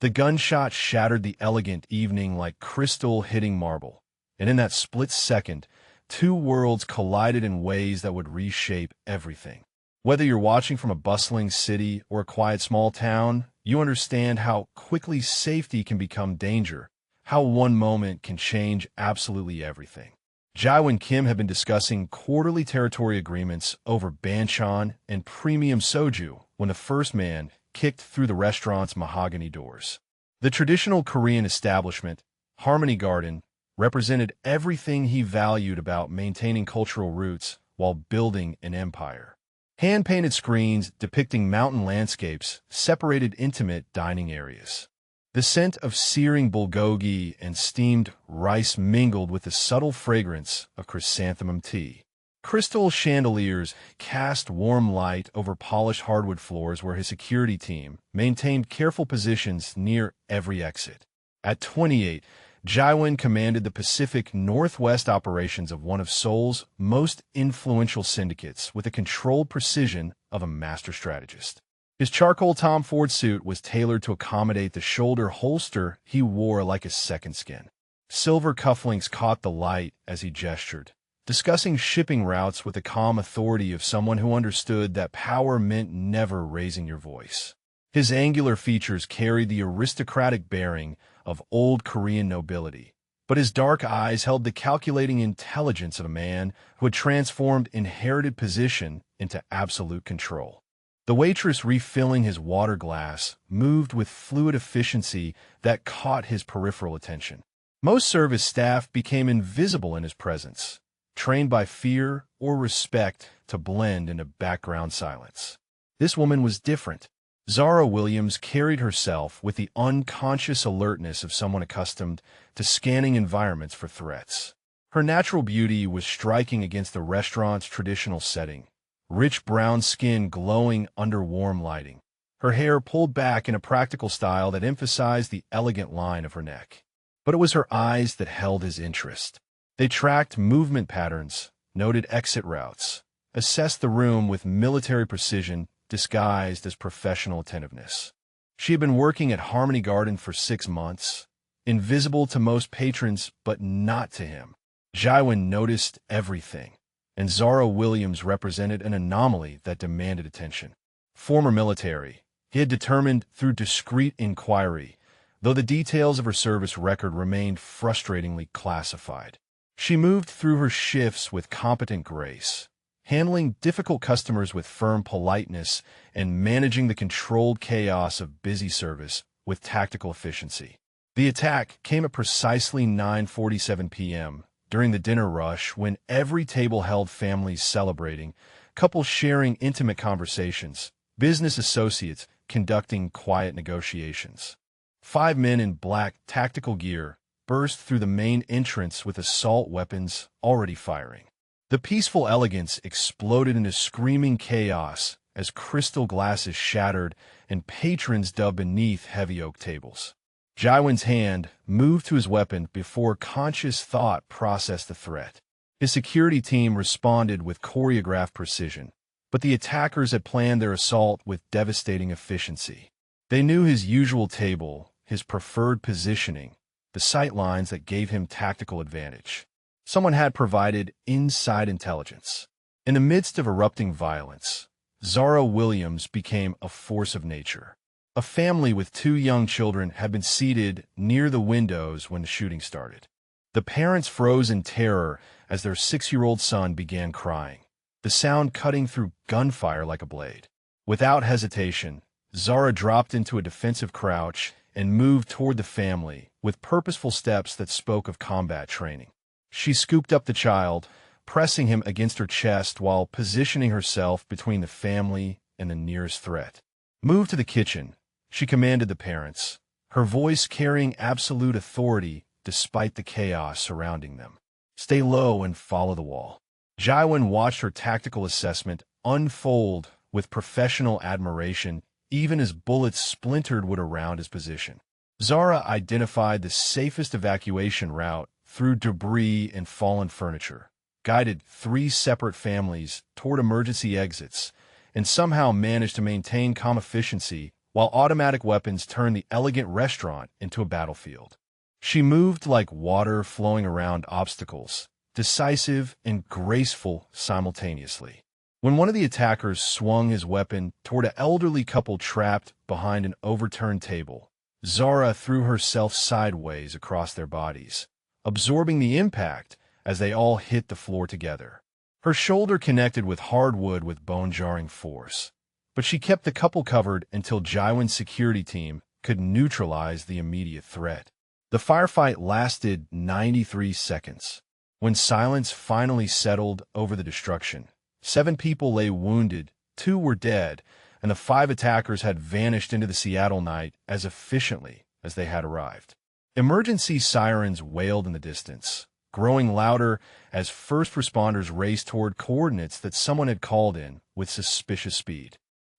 The gunshot shattered the elegant evening like crystal hitting marble, and in that split second, two worlds collided in ways that would reshape everything. Whether you're watching from a bustling city or a quiet small town, you understand how quickly safety can become danger, how one moment can change absolutely everything. Jae and Kim have been discussing quarterly territory agreements over banchan and premium soju when the first man kicked through the restaurant's mahogany doors. The traditional Korean establishment, Harmony Garden, represented everything he valued about maintaining cultural roots while building an empire. Hand-painted screens depicting mountain landscapes separated intimate dining areas. The scent of searing bulgogi and steamed rice mingled with the subtle fragrance of chrysanthemum tea. Crystal chandeliers cast warm light over polished hardwood floors where his security team maintained careful positions near every exit. At 28, Jae commanded the Pacific Northwest operations of one of Seoul's most influential syndicates with the controlled precision of a master strategist. His charcoal Tom Ford suit was tailored to accommodate the shoulder holster he wore like a second skin. Silver cufflinks caught the light as he gestured, discussing shipping routes with the calm authority of someone who understood that power meant never raising your voice. His angular features carried the aristocratic bearing of old Korean nobility, but his dark eyes held the calculating intelligence of a man who had transformed inherited position into absolute control. The waitress refilling his water glass moved with fluid efficiency that caught his peripheral attention. Most service staff became invisible in his presence, trained by fear or respect to blend into background silence. This woman was different. Zara Williams carried herself with the unconscious alertness of someone accustomed to scanning environments for threats. Her natural beauty was striking against the restaurant's traditional setting, rich brown skin glowing under warm lighting. Her hair pulled back in a practical style that emphasized the elegant line of her neck. But it was her eyes that held his interest. They tracked movement patterns, noted exit routes, assessed the room with military precision disguised as professional attentiveness. She had been working at Harmony Garden for 6 months, invisible to most patrons but not to him. Jae noticed everything, and Zara Williams represented an anomaly that demanded attention. Former military, he had determined through discreet inquiry, though the details of her service record remained frustratingly classified. She moved through her shifts with competent grace, handling difficult customers with firm politeness and managing the controlled chaos of busy service with tactical efficiency. The attack came at precisely 9:47 p.m., during the dinner rush when every table held families celebrating, couples sharing intimate conversations, business associates conducting quiet negotiations. 5 men in black tactical gear burst through the main entrance with assault weapons already firing. The peaceful elegance exploded into screaming chaos as crystal glasses shattered and patrons dug beneath heavy oak tables. Jaewoon's hand moved to his weapon before conscious thought processed the threat. His security team responded with choreographed precision, but the attackers had planned their assault with devastating efficiency. They knew his usual table, his preferred positioning, the sight lines that gave him tactical advantage. Someone had provided inside intelligence. In the midst of erupting violence, Zara Williams became a force of nature. A family with 2 young children had been seated near the windows when the shooting started. The parents froze in terror as their 6-year-old son began crying, the sound cutting through gunfire like a blade. Without hesitation, Zara dropped into a defensive crouch and moved toward the family with purposeful steps that spoke of combat training. She scooped up the child, pressing him against her chest while positioning herself between the family and the nearest threat. "Move to the kitchen," she commanded the parents, her voice carrying absolute authority despite the chaos surrounding them. "Stay low and follow the wall." Jaewoon watched her tactical assessment unfold with professional admiration even as bullets splintered wood around his position. Zara identified the safest evacuation route through debris and fallen furniture, guided 3 separate families toward emergency exits, and somehow managed to maintain calm efficiency while automatic weapons turned the elegant restaurant into a battlefield. She moved like water flowing around obstacles, decisive and graceful simultaneously. When one of the attackers swung his weapon toward an elderly couple trapped behind an overturned table, Zara threw herself sideways across their bodies, absorbing the impact as they all hit the floor together. Her shoulder connected with hardwood with bone-jarring force, but she kept the couple covered until Jaiwan's security team could neutralize the immediate threat. The firefight lasted 93 seconds. When silence finally settled over the destruction, 7 people lay wounded, 2 were dead, and the 5 attackers had vanished into the Seattle night as efficiently as they had arrived. Emergency sirens wailed in the distance, growing louder as first responders raced toward coordinates that someone had called in with suspicious speed.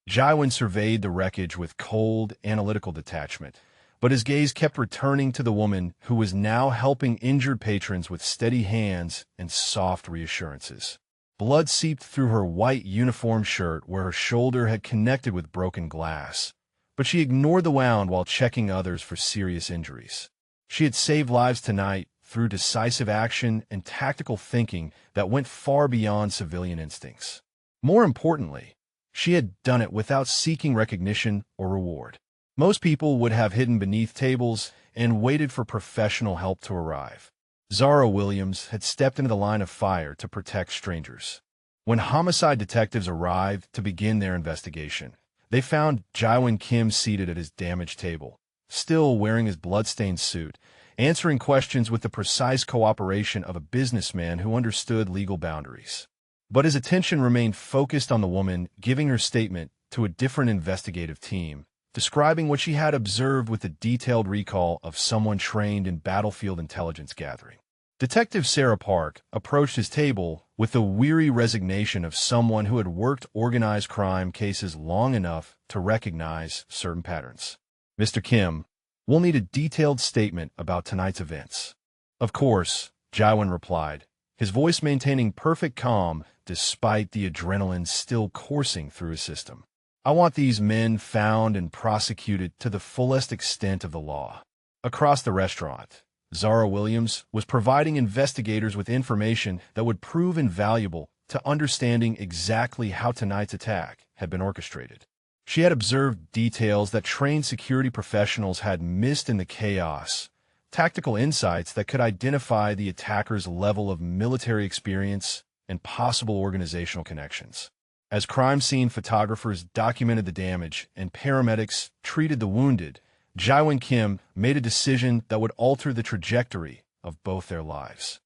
Jaiwan surveyed the wreckage with cold, analytical detachment, but his gaze kept returning to the woman who was now helping injured patrons with steady hands and soft reassurances. Blood seeped through her white uniform shirt where her shoulder had connected with broken glass, but she ignored the wound while checking others for serious injuries. She had saved lives tonight through decisive action and tactical thinking that went far beyond civilian instincts. More importantly, she had done it without seeking recognition or reward. Most people would have hidden beneath tables and waited for professional help to arrive. Zara Williams had stepped into the line of fire to protect strangers. When homicide detectives arrived to begin their investigation, they found Jaiwan Kim seated at his damaged table, still wearing his blood-stained suit, answering questions with the precise cooperation of a businessman who understood legal boundaries. But his attention remained focused on the woman giving her statement to a different investigative team, describing what she had observed with the detailed recall of someone trained in battlefield intelligence gathering. Detective Sarah Park approached his table with the weary resignation of someone who had worked organized crime cases long enough to recognize certain patterns. "Mr. Kim, we'll need a detailed statement about tonight's events." "Of course," Jaiwan replied, his voice maintaining perfect calm despite the adrenaline still coursing through his system. "I want these men found and prosecuted to the fullest extent of the law." Across the restaurant, Zara Williams was providing investigators with information that would prove invaluable to understanding exactly how tonight's attack had been orchestrated. She had observed details that trained security professionals had missed in the chaos, tactical insights that could identify the attacker's level of military experience and possible organizational connections. As crime scene photographers documented the damage and paramedics treated the wounded, Jaiwan Kim made a decision that would alter the trajectory of both their lives.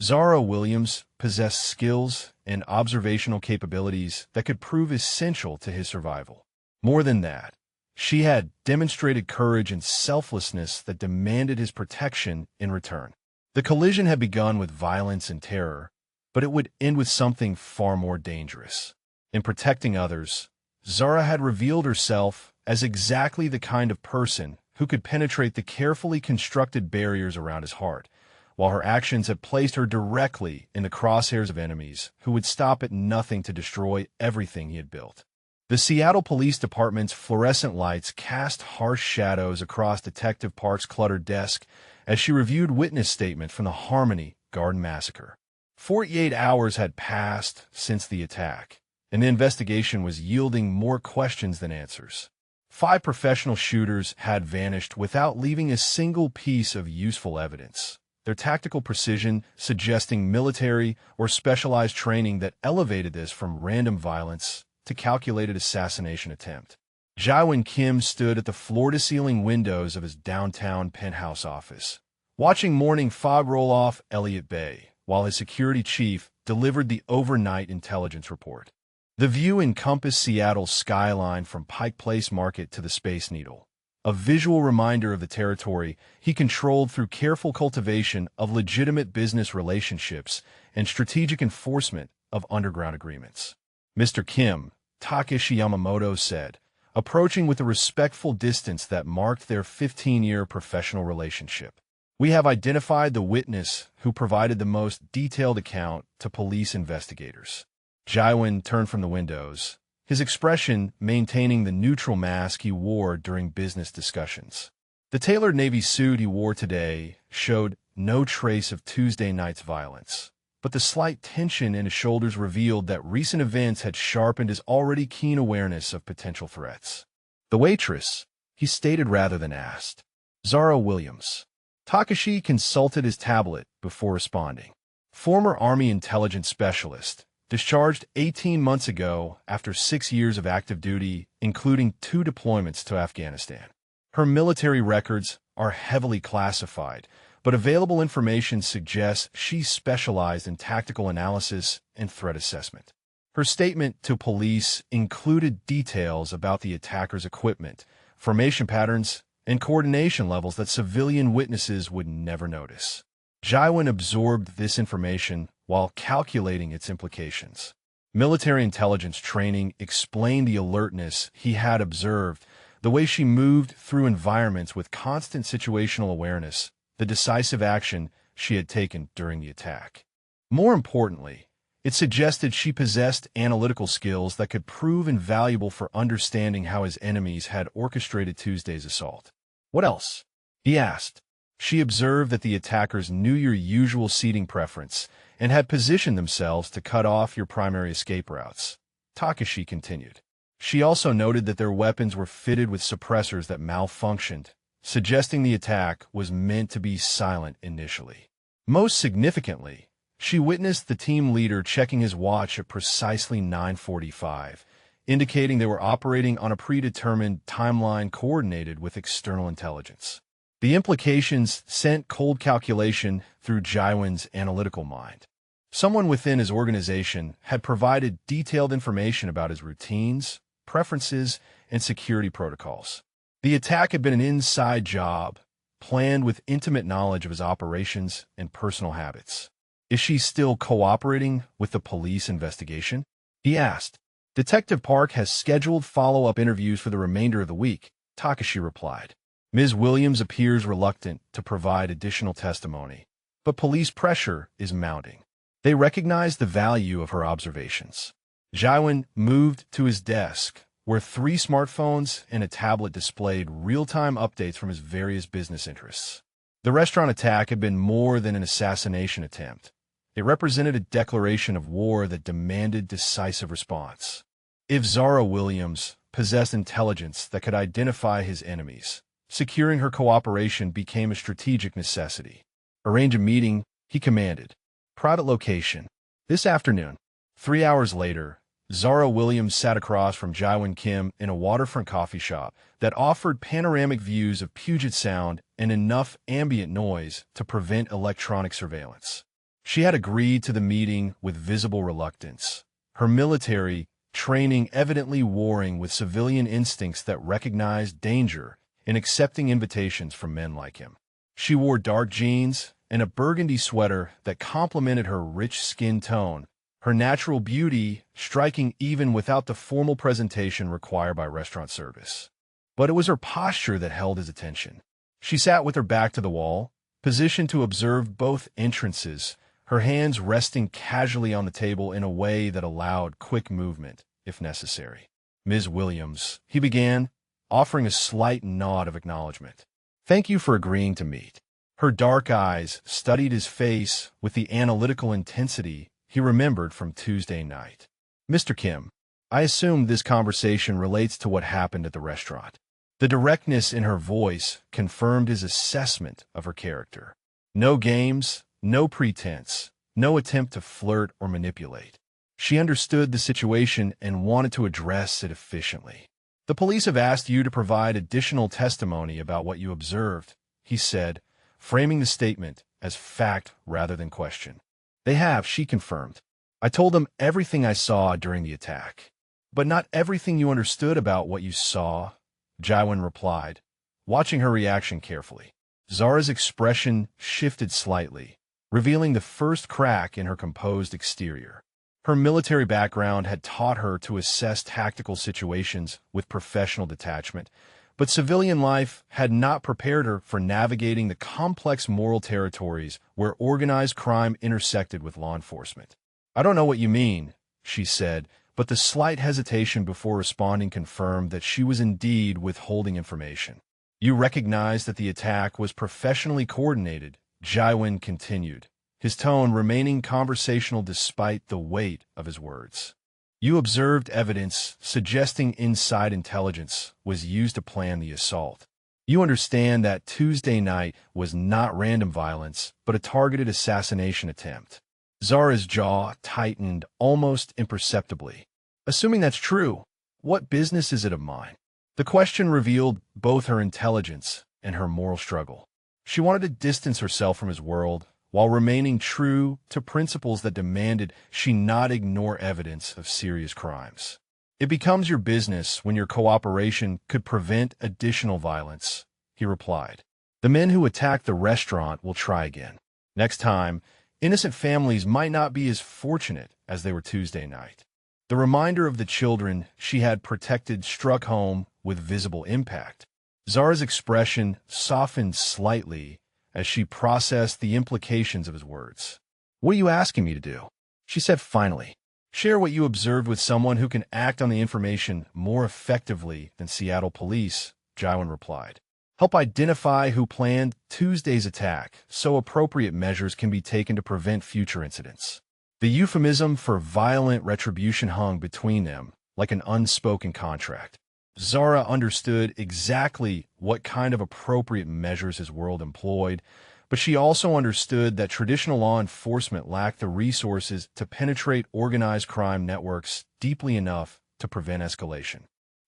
Zara Williams possessed skills and observational capabilities that could prove essential to his survival. More than that, she had demonstrated courage and selflessness that demanded his protection in return. The collision had begun with violence and terror, but it would end with something far more dangerous. In protecting others, Zara had revealed herself as exactly the kind of person who could penetrate the carefully constructed barriers around his heart, while her actions had placed her directly in the crosshairs of enemies who would stop at nothing to destroy everything he had built. The Seattle Police Department's fluorescent lights cast harsh shadows across Detective Park's cluttered desk as she reviewed witness statement from the Harmony Garden Massacre. 48 hours had passed since the attack, and the investigation was yielding more questions than answers. 5 professional shooters had vanished without leaving a single piece of useful evidence, their tactical precision suggesting military or specialized training that elevated this from random violence to calculated assassination attempt. Jaiwan Kim stood at the floor-to-ceiling windows of his downtown penthouse office, watching morning fog roll off Elliott Bay, while his security chief delivered the overnight intelligence report. The view encompassed Seattle's skyline from Pike Place Market to the Space Needle, a visual reminder of the territory he controlled through careful cultivation of legitimate business relationships and strategic enforcement of underground agreements. "Mr. Kim," Takeshi Yamamoto said, approaching with a respectful distance that marked their 15-year professional relationship. "We have identified the witness who provided the most detailed account to police investigators." Jaiwan turned from the windows, his expression maintaining the neutral mask he wore during business discussions. The tailored navy suit he wore today showed no trace of Tuesday night's violence, but the slight tension in his shoulders revealed that recent events had sharpened his already keen awareness of potential threats. "The waitress," he stated rather than asked. "Zara Williams." Takashi consulted his tablet before responding. Former Army intelligence specialist, discharged 18 months ago after 6 years of active duty, including 2 deployments to Afghanistan. Her military records are heavily classified, but available information suggests she specialized in tactical analysis and threat assessment. Her statement to police included details about the attacker's equipment, formation patterns, and coordination levels that civilian witnesses would never notice. Jaiwan absorbed this information while calculating its implications. Military intelligence training explained the alertness he had observed, the way she moved through environments with constant situational awareness, the decisive action she had taken during the attack. More importantly, it suggested she possessed analytical skills that could prove invaluable for understanding how his enemies had orchestrated Tuesday's assault. "What else?" he asked. She observed that the attackers knew your usual seating preference and had positioned themselves to cut off your primary escape routes. Takashi continued. She also noted that their weapons were fitted with suppressors that malfunctioned, suggesting the attack was meant to be silent initially. Most significantly, she witnessed the team leader checking his watch at precisely 9:45, indicating they were operating on a predetermined timeline coordinated with external intelligence. The implications sent cold calculation through Jaiwan's analytical mind. Someone within his organization had provided detailed information about his routines, preferences, and security protocols. The attack had been an inside job, planned with intimate knowledge of his operations and personal habits. "Is she still cooperating with the police investigation?" he asked. "Detective Park has scheduled follow-up interviews for the remainder of the week," Takashi replied. Ms. Williams appears reluctant to provide additional testimony, but police pressure is mounting. They recognize the value of her observations. Jaiwan moved to his desk, where 3 smartphones and a tablet displayed real-time updates from his various business interests. The restaurant attack had been more than an assassination attempt. It represented a declaration of war that demanded decisive response. If Zara Williams possessed intelligence that could identify his enemies, securing her cooperation became a strategic necessity. "Arrange a meeting," he commanded. "Private location. This afternoon." 3 hours later, Zara Williams sat across from Jaiwan Kim in a waterfront coffee shop that offered panoramic views of Puget Sound and enough ambient noise to prevent electronic surveillance. She had agreed to the meeting with visible reluctance, her military training evidently warring with civilian instincts that recognized danger in accepting invitations from men like him. She wore dark jeans and a burgundy sweater that complemented her rich skin tone, her natural beauty striking even without the formal presentation required by restaurant service. But it was her posture that held his attention. She sat with her back to the wall, positioned to observe both entrances, her hands resting casually on the table in a way that allowed quick movement, if necessary. "Ms. Williams," he began, offering a slight nod of acknowledgement. "Thank you for agreeing to meet." Her dark eyes studied his face with the analytical intensity he remembered from Tuesday night. "Mr. Kim, I assume this conversation relates to what happened at the restaurant." The directness in her voice confirmed his assessment of her character. No games, no pretense, no attempt to flirt or manipulate. She understood the situation and wanted to address it efficiently. "The police have asked you to provide additional testimony about what you observed," he said, framing the statement as fact rather than question. "They have," she confirmed. "I told them everything I saw during the attack." "But not everything you understood about what you saw," Jaiwan replied, watching her reaction carefully. Zara's expression shifted slightly, revealing the first crack in her composed exterior. Her military background had taught her to assess tactical situations with professional detachment, but civilian life had not prepared her for navigating the complex moral territories where organized crime intersected with law enforcement. "I don't know what you mean," she said, but the slight hesitation before responding confirmed that she was indeed withholding information. You recognize that the attack was professionally coordinated, Jaiwin continued, his tone remaining conversational despite the weight of his words. You observed evidence suggesting inside intelligence was used to plan the assault. You understand that Tuesday night was not random violence, but a targeted assassination attempt. Zara's jaw tightened almost imperceptibly. Assuming that's true, what business is it of mine? The question revealed both her intelligence and her moral struggle. She wanted to distance herself from his world, while remaining true to principles that demanded she not ignore evidence of serious crimes. It becomes your business when your cooperation could prevent additional violence, he replied. The men who attacked the restaurant will try again. Next time, innocent families might not be as fortunate as they were Tuesday night. The reminder of the children she had protected struck home with visible impact. Zara's expression softened slightly as she processed the implications of his words. "What are you asking me to do?" she said finally. "Share what you observed with someone who can act on the information more effectively than Seattle police," Jaiwin replied. "Help identify who planned Tuesday's attack so appropriate measures can be taken to prevent future incidents." The euphemism for violent retribution hung between them like an unspoken contract. Zara understood exactly what kind of appropriate measures his world employed, but she also understood that traditional law enforcement lacked the resources to penetrate organized crime networks deeply enough to prevent escalation.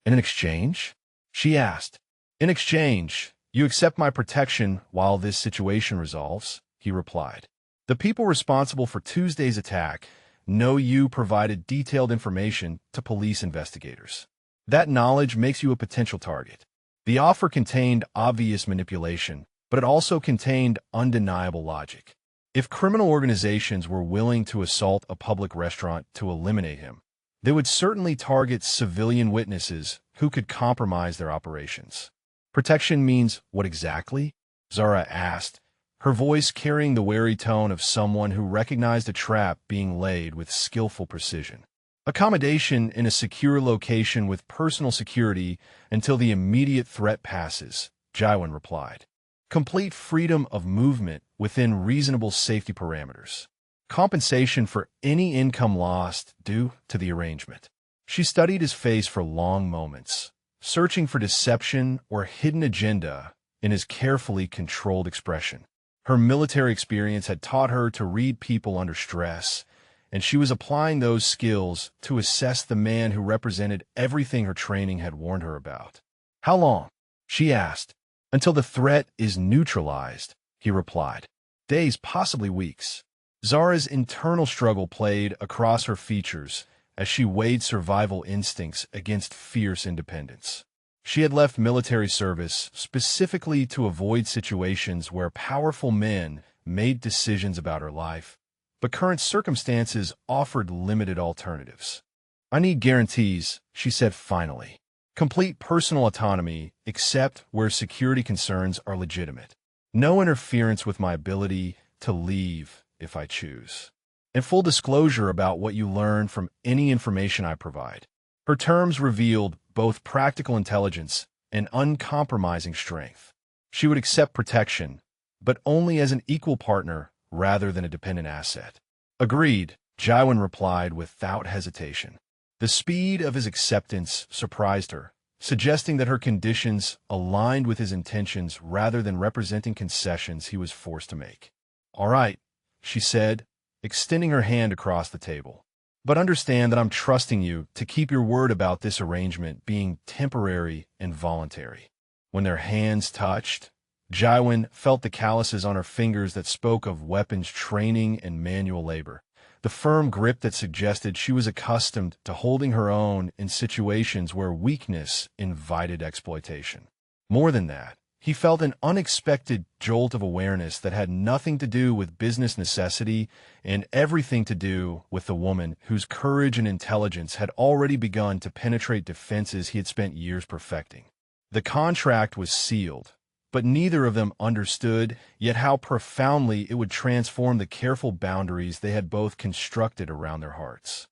"In an exchange?" she asked. "In exchange, you accept my protection while this situation resolves," he replied. "The people responsible for Tuesday's attack know you provided detailed information to police investigators. That knowledge makes you a potential target." The offer contained obvious manipulation, but it also contained undeniable logic. If criminal organizations were willing to assault a public restaurant to eliminate him, they would certainly target civilian witnesses who could compromise their operations. "Protection means what exactly?" Zara asked, her voice carrying the wary tone of someone who recognized a trap being laid with skillful precision. "Accommodation in a secure location with personal security until the immediate threat passes," Jaiwin replied. "Complete freedom of movement within reasonable safety parameters. Compensation for any income lost due to the arrangement." She studied his face for long moments, searching for deception or hidden agenda in his carefully controlled expression. Her military experience had taught her to read people under stress, and she was applying those skills to assess the man who represented everything her training had warned her about. "How long?" she asked. "Until the threat is neutralized," he replied. "Days, possibly weeks." Zara's internal struggle played across her features as she weighed survival instincts against fierce independence. She had left military service specifically to avoid situations where powerful men made decisions about her life, but current circumstances offered limited alternatives. "I need guarantees," she said finally. "Complete personal autonomy, except where security concerns are legitimate. No interference with my ability to leave if I choose. And full disclosure about what you learn from any information I provide." Her terms revealed both practical intelligence and uncompromising strength. She would accept protection, but only as an equal partner rather than a dependent asset. "Agreed," Jaiwin replied without hesitation. The speed of his acceptance surprised her, suggesting that her conditions aligned with his intentions rather than representing concessions he was forced to make. "All right," she said, extending her hand across the table. "But understand that I'm trusting you to keep your word about this arrangement being temporary and voluntary." When their hands touched, Jaiwin felt the calluses on her fingers that spoke of weapons training and manual labor, the firm grip that suggested she was accustomed to holding her own in situations where weakness invited exploitation. More than that, he felt an unexpected jolt of awareness that had nothing to do with business necessity and everything to do with the woman whose courage and intelligence had already begun to penetrate defenses he had spent years perfecting. The contract was sealed, but neither of them understood yet how profoundly it would transform the careful boundaries they had both constructed around their hearts.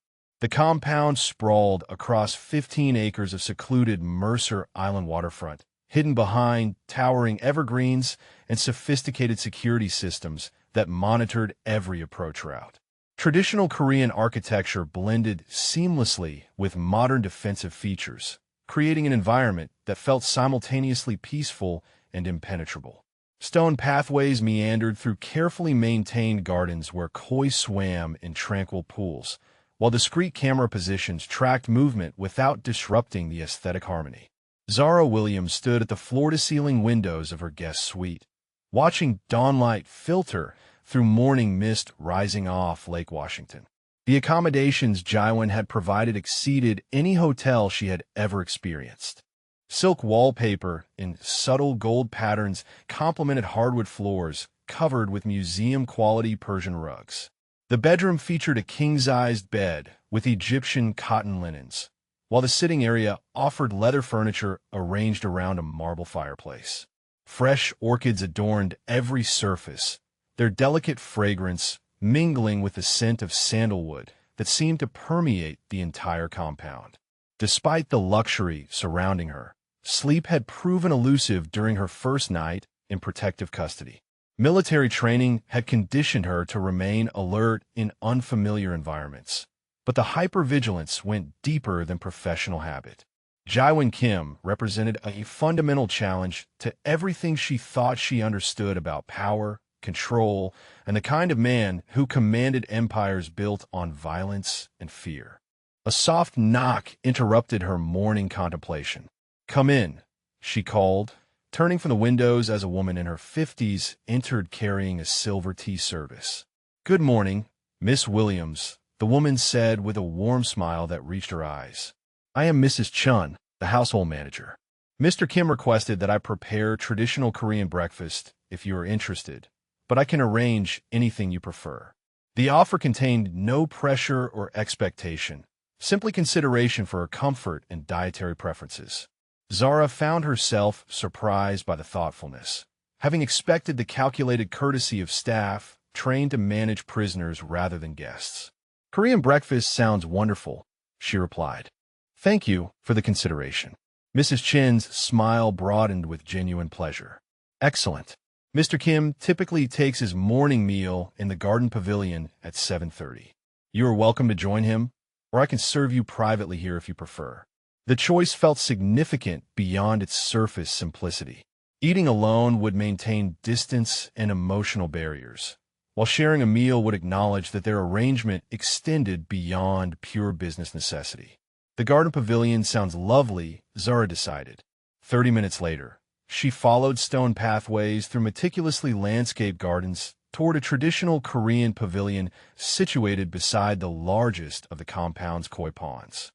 The compound sprawled across 15 acres of secluded Mercer Island waterfront, hidden behind towering evergreens and sophisticated security systems that monitored every approach route. Traditional Korean architecture blended seamlessly with modern defensive features, creating an environment that felt simultaneously peaceful and impenetrable. Stone pathways meandered through carefully maintained gardens where koi swam in tranquil pools, while discreet camera positions tracked movement without disrupting the aesthetic harmony. Zara Williams stood at the floor-to-ceiling windows of her guest suite, watching dawnlight filter through morning mist rising off Lake Washington. The accommodations Jiwon had provided exceeded any hotel she had ever experienced. Silk wallpaper in subtle gold patterns complemented hardwood floors covered with museum-quality Persian rugs. The bedroom featured a king-sized bed with Egyptian cotton linens, while the sitting area offered leather furniture arranged around a marble fireplace. Fresh orchids adorned every surface, their delicate fragrance mingling with the scent of sandalwood that seemed to permeate the entire compound. Despite the luxury surrounding her, sleep had proven elusive during her first night in protective custody. Military training had conditioned her to remain alert in unfamiliar environments, but the hypervigilance went deeper than professional habit. Jiwon Kim represented a fundamental challenge to everything she thought she understood about power, control, and the kind of man who commanded empires built on violence and fear. A soft knock interrupted her morning contemplation. "Come in," she called, turning from the windows as a woman in her 50s entered carrying a silver tea service. "Good morning, Miss Williams," the woman said with a warm smile that reached her eyes. "I am Mrs. Chun, the household manager. Mr. Kim requested that I prepare traditional Korean breakfast if you are interested, but I can arrange anything you prefer." The offer contained no pressure or expectation, simply consideration for her comfort and dietary preferences. Zara found herself surprised by the thoughtfulness, having expected the calculated courtesy of staff trained to manage prisoners rather than guests. "Korean breakfast sounds wonderful," she replied. "Thank you for the consideration." Mrs. Chin's smile broadened with genuine pleasure. "Excellent. Mr. Kim typically takes his morning meal in the garden pavilion at 7:30. You are welcome to join him, or I can serve you privately here if you prefer." The choice felt significant beyond its surface simplicity. Eating alone would maintain distance and emotional barriers, while sharing a meal would acknowledge that their arrangement extended beyond pure business necessity. The garden pavilion sounds lovely, Zara decided. 30 minutes later, she followed stone pathways through meticulously landscaped gardens toward a traditional Korean pavilion situated beside the largest of the compound's koi ponds.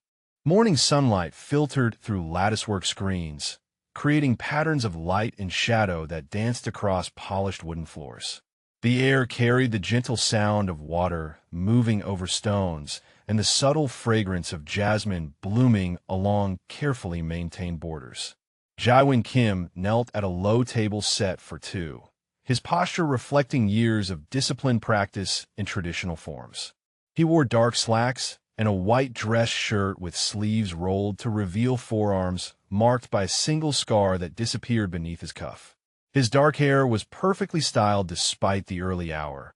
Morning sunlight filtered through latticework screens, creating patterns of light and shadow that danced across polished wooden floors. The air carried the gentle sound of water moving over stones and the subtle fragrance of jasmine blooming along carefully maintained borders. Jiwon Kim knelt at a low table set for two, his posture reflecting years of disciplined practice in traditional forms. He wore dark slacks and a white dress shirt with sleeves rolled to reveal forearms marked by a single scar that disappeared beneath his cuff. His dark hair was perfectly styled despite the early hour,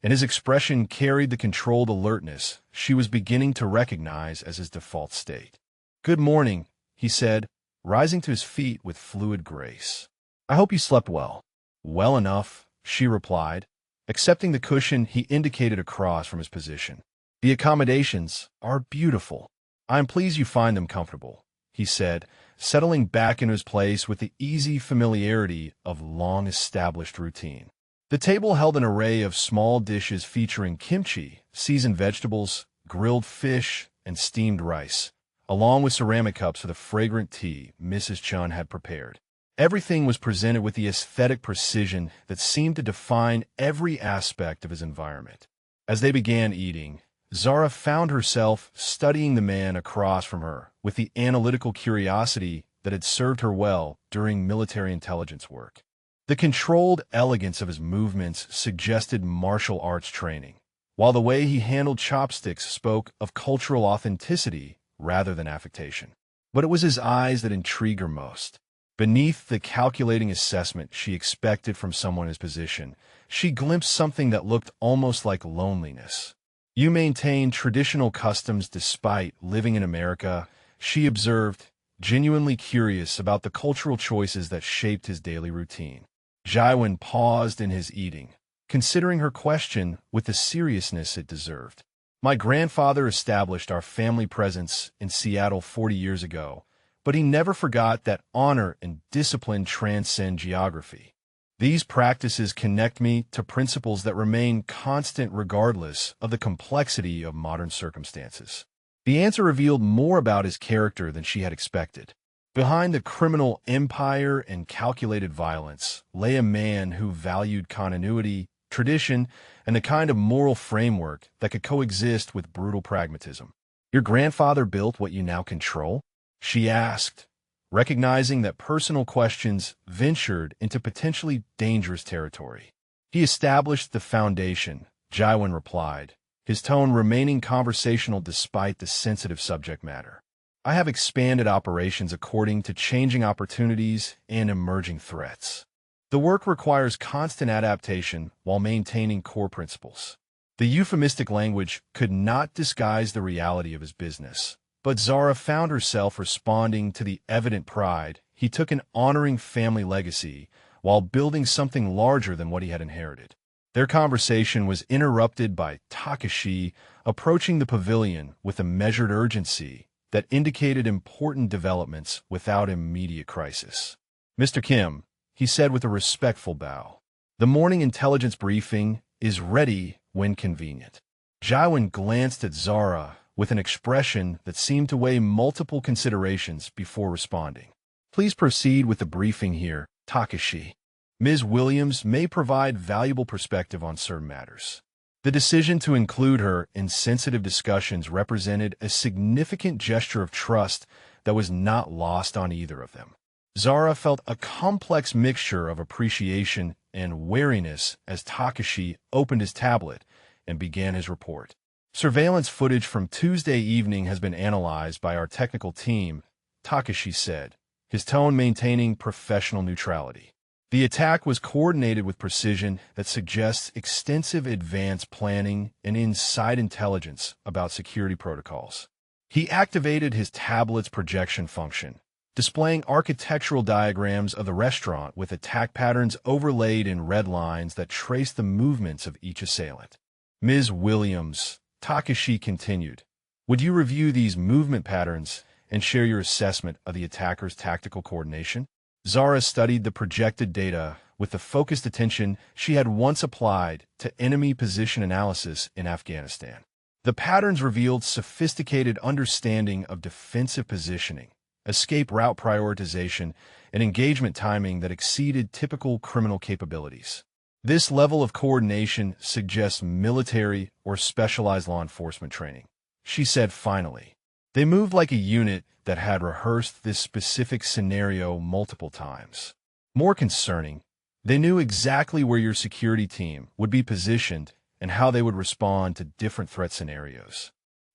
and his expression carried the controlled alertness she was beginning to recognize as his default state. "Good morning," he said, rising to his feet with fluid grace. "I hope you slept well." "Well enough," she replied, accepting the cushion he indicated across from his position. "The accommodations are beautiful. I am pleased you find them comfortable," he said, settling back into his place with the easy familiarity of long-established routine. The table held an array of small dishes featuring kimchi, seasoned vegetables, grilled fish, and steamed rice, along with ceramic cups for the fragrant tea Mrs. Chun had prepared. Everything was presented with the aesthetic precision that seemed to define every aspect of his environment. As they began eating, Zara found herself studying the man across from her with the analytical curiosity that had served her well during military intelligence work. The controlled elegance of his movements suggested martial arts training, while the way he handled chopsticks spoke of cultural authenticity rather than affectation. But it was his eyes that intrigued her most. Beneath the calculating assessment she expected from someone in his position, she glimpsed something that looked almost like loneliness. "You maintain traditional customs despite living in America," she observed, genuinely curious about the cultural choices that shaped his daily routine. Jaiwan paused in his eating, considering her question with the seriousness it deserved. "My grandfather established our family presence in Seattle 40 years ago, but he never forgot that honor and discipline transcend geography. These practices connect me to principles that remain constant regardless of the complexity of modern circumstances." The answer revealed more about his character than she had expected. Behind the criminal empire and calculated violence lay a man who valued continuity, tradition, and the kind of moral framework that could coexist with brutal pragmatism. "Your grandfather built what you now control?" she asked, recognizing that personal questions ventured into potentially dangerous territory. "He established the foundation," Jaiwan replied, his tone remaining conversational despite the sensitive subject matter. "I have expanded operations according to changing opportunities and emerging threats. The work requires constant adaptation while maintaining core principles." The euphemistic language could not disguise the reality of his business, but Zara found herself responding to the evident pride he took in honoring family legacy while building something larger than what he had inherited. Their conversation was interrupted by Takashi approaching the pavilion with a measured urgency that indicated important developments without immediate crisis. "Mr. Kim," he said with a respectful bow, "the morning intelligence briefing is ready when convenient." Jaiwan glanced at Zara with an expression that seemed to weigh multiple considerations before responding. "Please proceed with the briefing here, Takashi. Ms. Williams may provide valuable perspective on certain matters." The decision to include her in sensitive discussions represented a significant gesture of trust that was not lost on either of them. Zara felt a complex mixture of appreciation and wariness as Takashi opened his tablet and began his report. "Surveillance footage from Tuesday evening has been analyzed by our technical team," Takashi said, his tone maintaining professional neutrality. "The attack was coordinated with precision that suggests extensive advanced planning and inside intelligence about security protocols." He activated his tablet's projection function, displaying architectural diagrams of the restaurant with attack patterns overlaid in red lines that traced the movements of each assailant. "Ms. Williams," Takashi continued, "would you review these movement patterns and share your assessment of the attacker's tactical coordination?" Zara studied the projected data with the focused attention she had once applied to enemy position analysis in Afghanistan. The patterns revealed sophisticated understanding of defensive positioning, escape route prioritization, and engagement timing that exceeded typical criminal capabilities. This level of coordination suggests military or specialized law enforcement training, she said finally. They moved like a unit that had rehearsed this specific scenario multiple times. More concerning, they knew exactly where your security team would be positioned and how they would respond to different threat scenarios.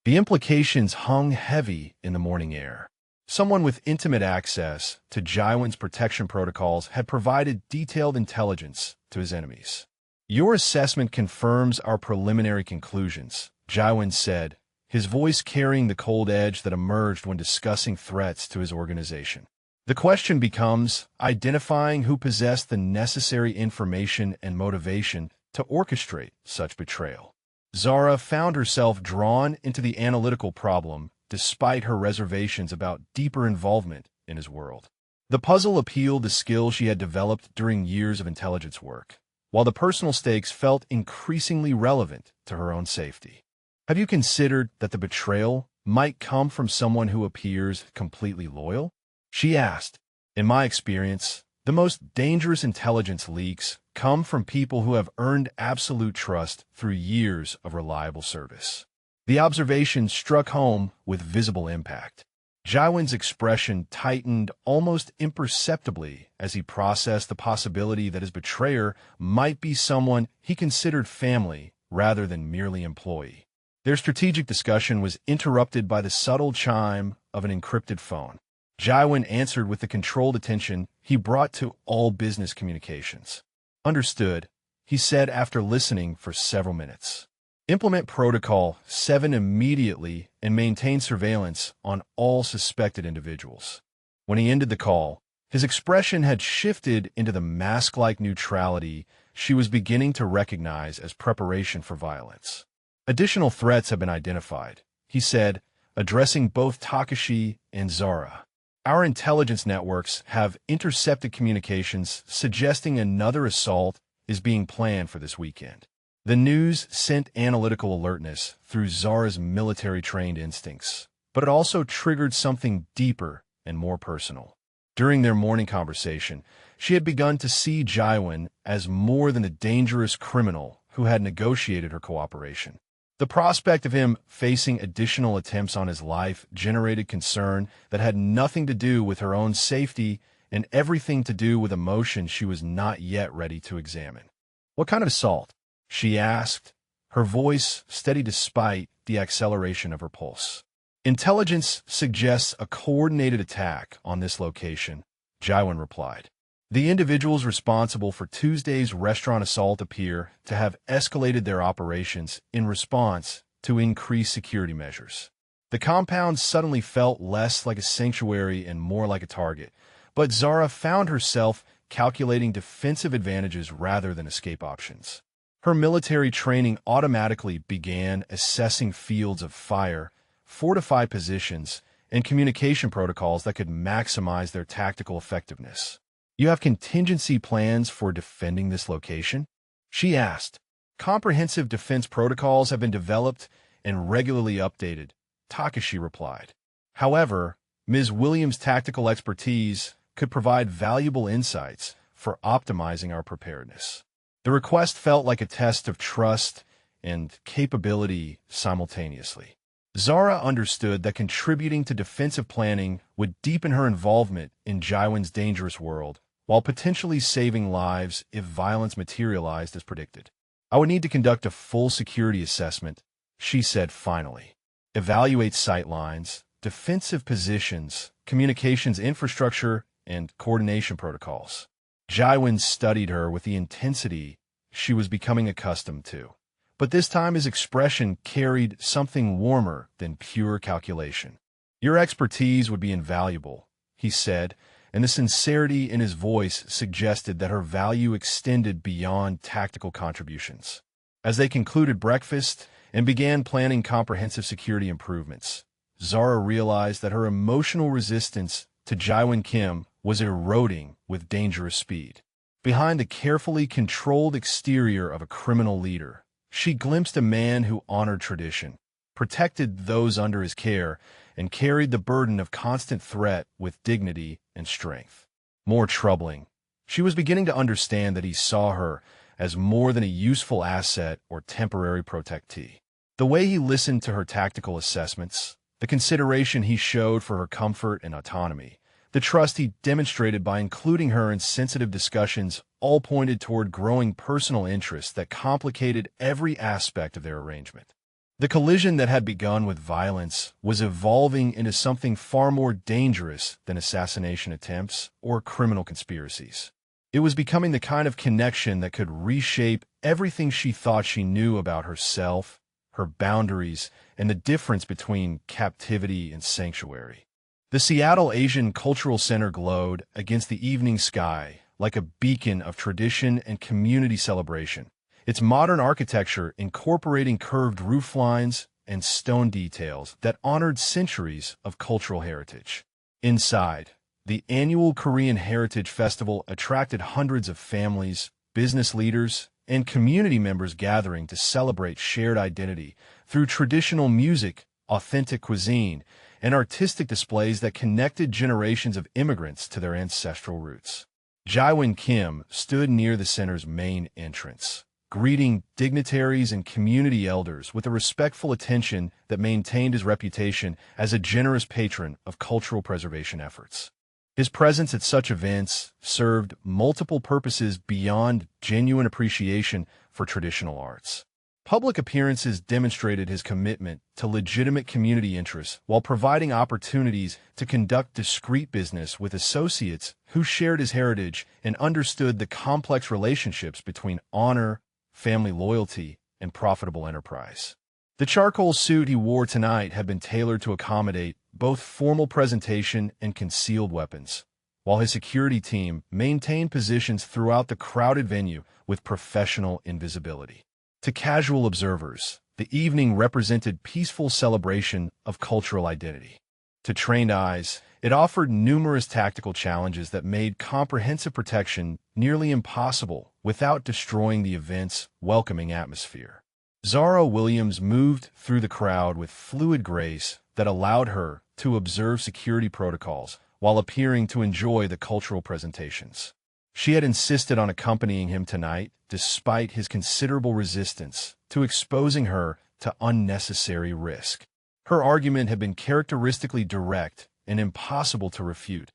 The implications hung heavy in the morning air. Someone with intimate access to Jaiwan's protection protocols had provided detailed intelligence to his enemies. "Your assessment confirms our preliminary conclusions," Jaiwan said, his voice carrying the cold edge that emerged when discussing threats to his organization. "The question becomes identifying who possessed the necessary information and motivation to orchestrate such betrayal." Zara found herself drawn into the analytical problem despite her reservations about deeper involvement in his world. The puzzle appealed to skills she had developed during years of intelligence work, while the personal stakes felt increasingly relevant to her own safety. "Have you considered that the betrayal might come from someone who appears completely loyal?" she asked. "In my experience, the most dangerous intelligence leaks come from people who have earned absolute trust through years of reliable service." The observation struck home with visible impact. Jaiwan's expression tightened almost imperceptibly as he processed the possibility that his betrayer might be someone he considered family rather than merely employee. Their strategic discussion was interrupted by the subtle chime of an encrypted phone. Jaiwin answered with the controlled attention he brought to all business communications. "Understood," he said after listening for several minutes. "Implement Protocol 7 immediately and maintain surveillance on all suspected individuals." When he ended the call, his expression had shifted into the mask-like neutrality she was beginning to recognize as preparation for violence. "Additional threats have been identified," he said, addressing both Takashi and Zara. "Our intelligence networks have intercepted communications suggesting another assault is being planned for this weekend." The news sent analytical alertness through Zara's military-trained instincts, but it also triggered something deeper and more personal. During their morning conversation, she had begun to see Jaiwin as more than a dangerous criminal who had negotiated her cooperation. The prospect of him facing additional attempts on his life generated concern that had nothing to do with her own safety and everything to do with emotions she was not yet ready to examine. "What kind of assault?" she asked, her voice steady despite the acceleration of her pulse. "Intelligence suggests a coordinated attack on this location," Jaiwin replied. "The individuals responsible for Tuesday's restaurant assault appear to have escalated their operations in response to increased security measures." The compound suddenly felt less like a sanctuary and more like a target, but Zara found herself calculating defensive advantages rather than escape options. Her military training automatically began assessing fields of fire, fortified positions, and communication protocols that could maximize their tactical effectiveness. "You have contingency plans for defending this location?" she asked. "Comprehensive defense protocols have been developed and regularly updated," Takashi replied. "However, Ms. Williams' tactical expertise could provide valuable insights for optimizing our preparedness." The request felt like a test of trust and capability simultaneously. Zara understood that contributing to defensive planning would deepen her involvement in Jaiwin's dangerous world, while potentially saving lives if violence materialized as predicted. "I would need to conduct a full security assessment," she said finally. "Evaluate sightlines, defensive positions, communications infrastructure, and coordination protocols." Jaiwin studied her with the intensity she was becoming accustomed to, but this time his expression carried something warmer than pure calculation. "Your expertise would be invaluable," he said, and the sincerity in his voice suggested that her value extended beyond tactical contributions. As they concluded breakfast and began planning comprehensive security improvements, Zara realized that her emotional resistance to Jaiwin Kim was eroding with dangerous speed. Behind the carefully controlled exterior of a criminal leader, she glimpsed a man who honored tradition, protected those under his care, and carried the burden of constant threat with dignity and strength. More troubling, she was beginning to understand that he saw her as more than a useful asset or temporary protectee. The way he listened to her tactical assessments, the consideration he showed for her comfort and autonomy, the trust he demonstrated by including her in sensitive discussions all pointed toward growing personal interests that complicated every aspect of their arrangement. The collision that had begun with violence was evolving into something far more dangerous than assassination attempts or criminal conspiracies. It was becoming the kind of connection that could reshape everything she thought she knew about herself, her boundaries, and the difference between captivity and sanctuary. The Seattle Asian Cultural Center glowed against the evening sky like a beacon of tradition and community celebration, its modern architecture incorporating curved rooflines and stone details that honored centuries of cultural heritage. Inside, the annual Korean Heritage Festival attracted hundreds of families, business leaders, and community members gathering to celebrate shared identity through traditional music, authentic cuisine, and artistic displays that connected generations of immigrants to their ancestral roots. Jaiwin Kim stood near the center's main entrance, greeting dignitaries and community elders with a respectful attention that maintained his reputation as a generous patron of cultural preservation efforts. His presence at such events served multiple purposes beyond genuine appreciation for traditional arts. Public appearances demonstrated his commitment to legitimate community interests while providing opportunities to conduct discreet business with associates who shared his heritage and understood the complex relationships between honor, family loyalty, and profitable enterprise. The charcoal suit he wore tonight had been tailored to accommodate both formal presentation and concealed weapons, while his security team maintained positions throughout the crowded venue with professional invisibility. To casual observers, the evening represented peaceful celebration of cultural identity. To trained eyes, it offered numerous tactical challenges that made comprehensive protection nearly impossible without destroying the event's welcoming atmosphere. Zara Williams moved through the crowd with fluid grace that allowed her to observe security protocols while appearing to enjoy the cultural presentations. She had insisted on accompanying him tonight, despite his considerable resistance to exposing her to unnecessary risk. Her argument had been characteristically direct and impossible to refute.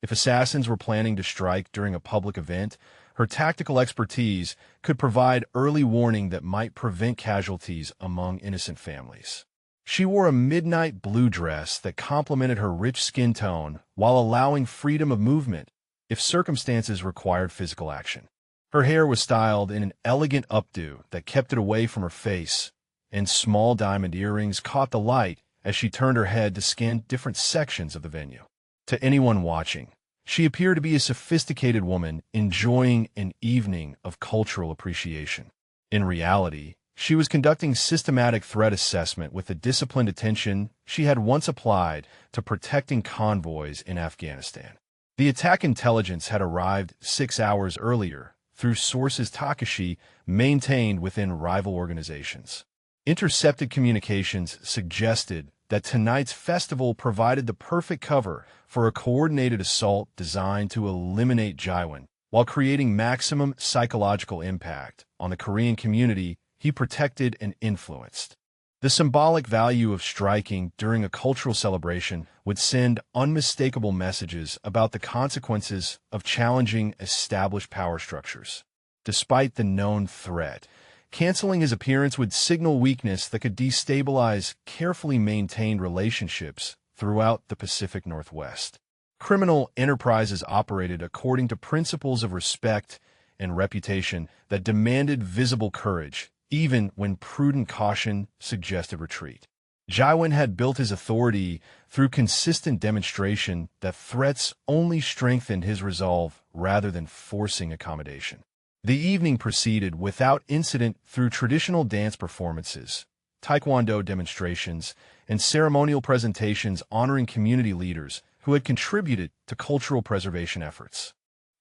If assassins were planning to strike during a public event, her tactical expertise could provide early warning that might prevent casualties among innocent families. She wore a midnight blue dress that complemented her rich skin tone while allowing freedom of movement if circumstances required physical action. Her hair was styled in an elegant updo that kept it away from her face, and small diamond earrings caught the light as she turned her head to scan different sections of the venue. To anyone watching, she appeared to be a sophisticated woman enjoying an evening of cultural appreciation. In reality, she was conducting systematic threat assessment with the disciplined attention she had once applied to protecting convoys in Afghanistan. The attack intelligence had arrived 6 hours earlier through sources Takashi maintained within rival organizations. Intercepted communications suggested that tonight's festival provided the perfect cover for a coordinated assault designed to eliminate Jaiwan, while creating maximum psychological impact on the Korean community he protected and influenced. The symbolic value of striking during a cultural celebration would send unmistakable messages about the consequences of challenging established power structures. Despite the known threat, canceling his appearance would signal weakness that could destabilize carefully maintained relationships throughout the Pacific Northwest. Criminal enterprises operated according to principles of respect and reputation that demanded visible courage, even when prudent caution suggested retreat. Jaiwan had built his authority through consistent demonstration that threats only strengthened his resolve rather than forcing accommodation. The evening proceeded without incident through traditional dance performances, taekwondo demonstrations, and ceremonial presentations honoring community leaders who had contributed to cultural preservation efforts.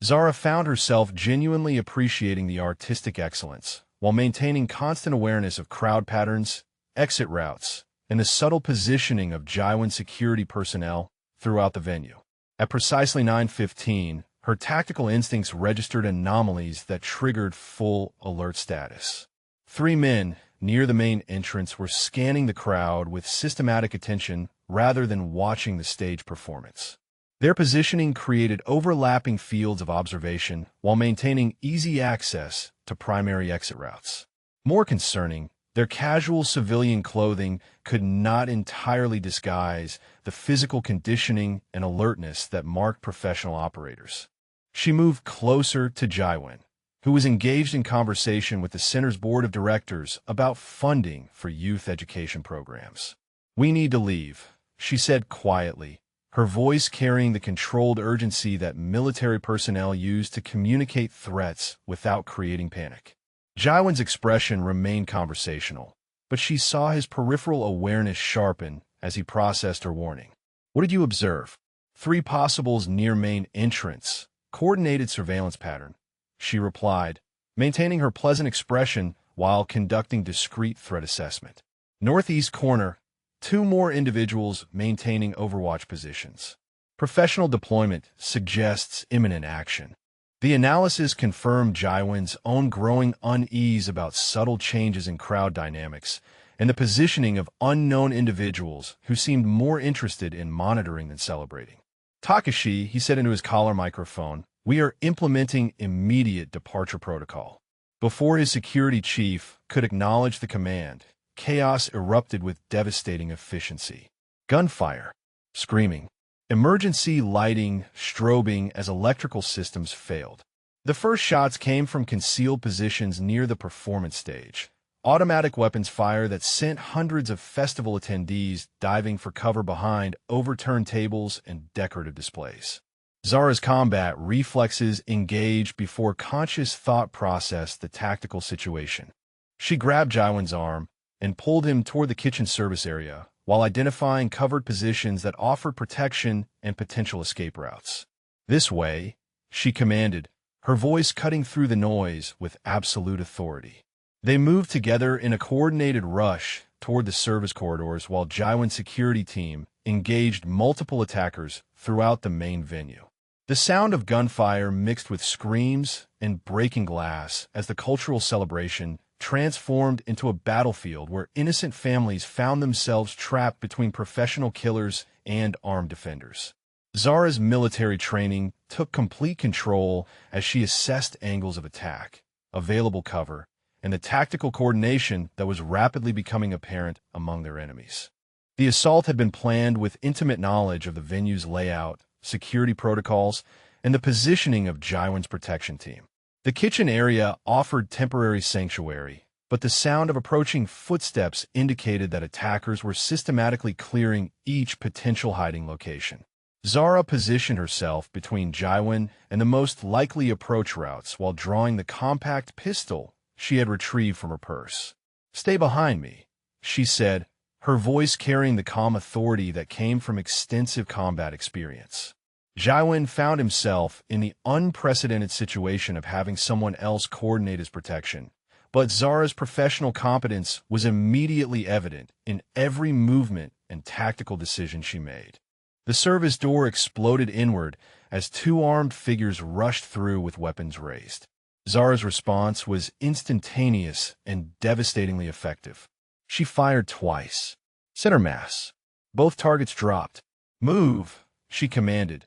Zara found herself genuinely appreciating the artistic excellence, while maintaining constant awareness of crowd patterns, exit routes, and the subtle positioning of Jaiwan security personnel throughout the venue. At precisely 9:15, her tactical instincts registered anomalies that triggered full alert status. 3 men near the main entrance were scanning the crowd with systematic attention rather than watching the stage performance. Their positioning created overlapping fields of observation while maintaining easy access to primary exit routes. More concerning, their casual civilian clothing could not entirely disguise the physical conditioning and alertness that marked professional operators. She moved closer to Jaiwan, who was engaged in conversation with the center's board of directors about funding for youth education programs. "We need to leave," she said quietly, her voice carrying the controlled urgency that military personnel use to communicate threats without creating panic. Jaiwan's expression remained conversational, but she saw his peripheral awareness sharpen as he processed her warning. "What did you observe?" "3 possibles near main entrance. Coordinated surveillance pattern," she replied, maintaining her pleasant expression while conducting discreet threat assessment. "Northeast corner. 2 more individuals maintaining overwatch positions. Professional deployment suggests imminent action." The analysis confirmed Jaiwan's own growing unease about subtle changes in crowd dynamics and the positioning of unknown individuals who seemed more interested in monitoring than celebrating. "Takashi," he said into his collar microphone, "we are implementing immediate departure protocol." Before his security chief could acknowledge the command, chaos erupted with devastating efficiency. Gunfire, screaming, emergency lighting, strobing as electrical systems failed. The first shots came from concealed positions near the performance stage. Automatic weapons fire that sent hundreds of festival attendees diving for cover behind overturned tables and decorative displays. Zara's combat reflexes engaged before conscious thought processed the tactical situation. She grabbed Jaiwan's arm and pulled him toward the kitchen service area, while identifying covered positions that offered protection and potential escape routes. "This way," she commanded, her voice cutting through the noise with absolute authority. They moved together in a coordinated rush toward the service corridors while Jaiwan's security team engaged multiple attackers throughout the main venue. The sound of gunfire mixed with screams and breaking glass as the cultural celebration transformed into a battlefield where innocent families found themselves trapped between professional killers and armed defenders. Zara's military training took complete control as she assessed angles of attack, available cover, and the tactical coordination that was rapidly becoming apparent among their enemies. The assault had been planned with intimate knowledge of the venue's layout, security protocols, and the positioning of Jaiwan's protection team. The kitchen area offered temporary sanctuary, but the sound of approaching footsteps indicated that attackers were systematically clearing each potential hiding location. Zara positioned herself between Jaiwan and the most likely approach routes while drawing the compact pistol she had retrieved from her purse. "Stay behind me," she said, her voice carrying the calm authority that came from extensive combat experience. Jaiwan found himself in the unprecedented situation of having someone else coordinate his protection, but Zara's professional competence was immediately evident in every movement and tactical decision she made. The service door exploded inward as two armed figures rushed through with weapons raised. Zara's response was instantaneous and devastatingly effective. She fired twice. "Center mass." Both targets dropped. "Move," she commanded,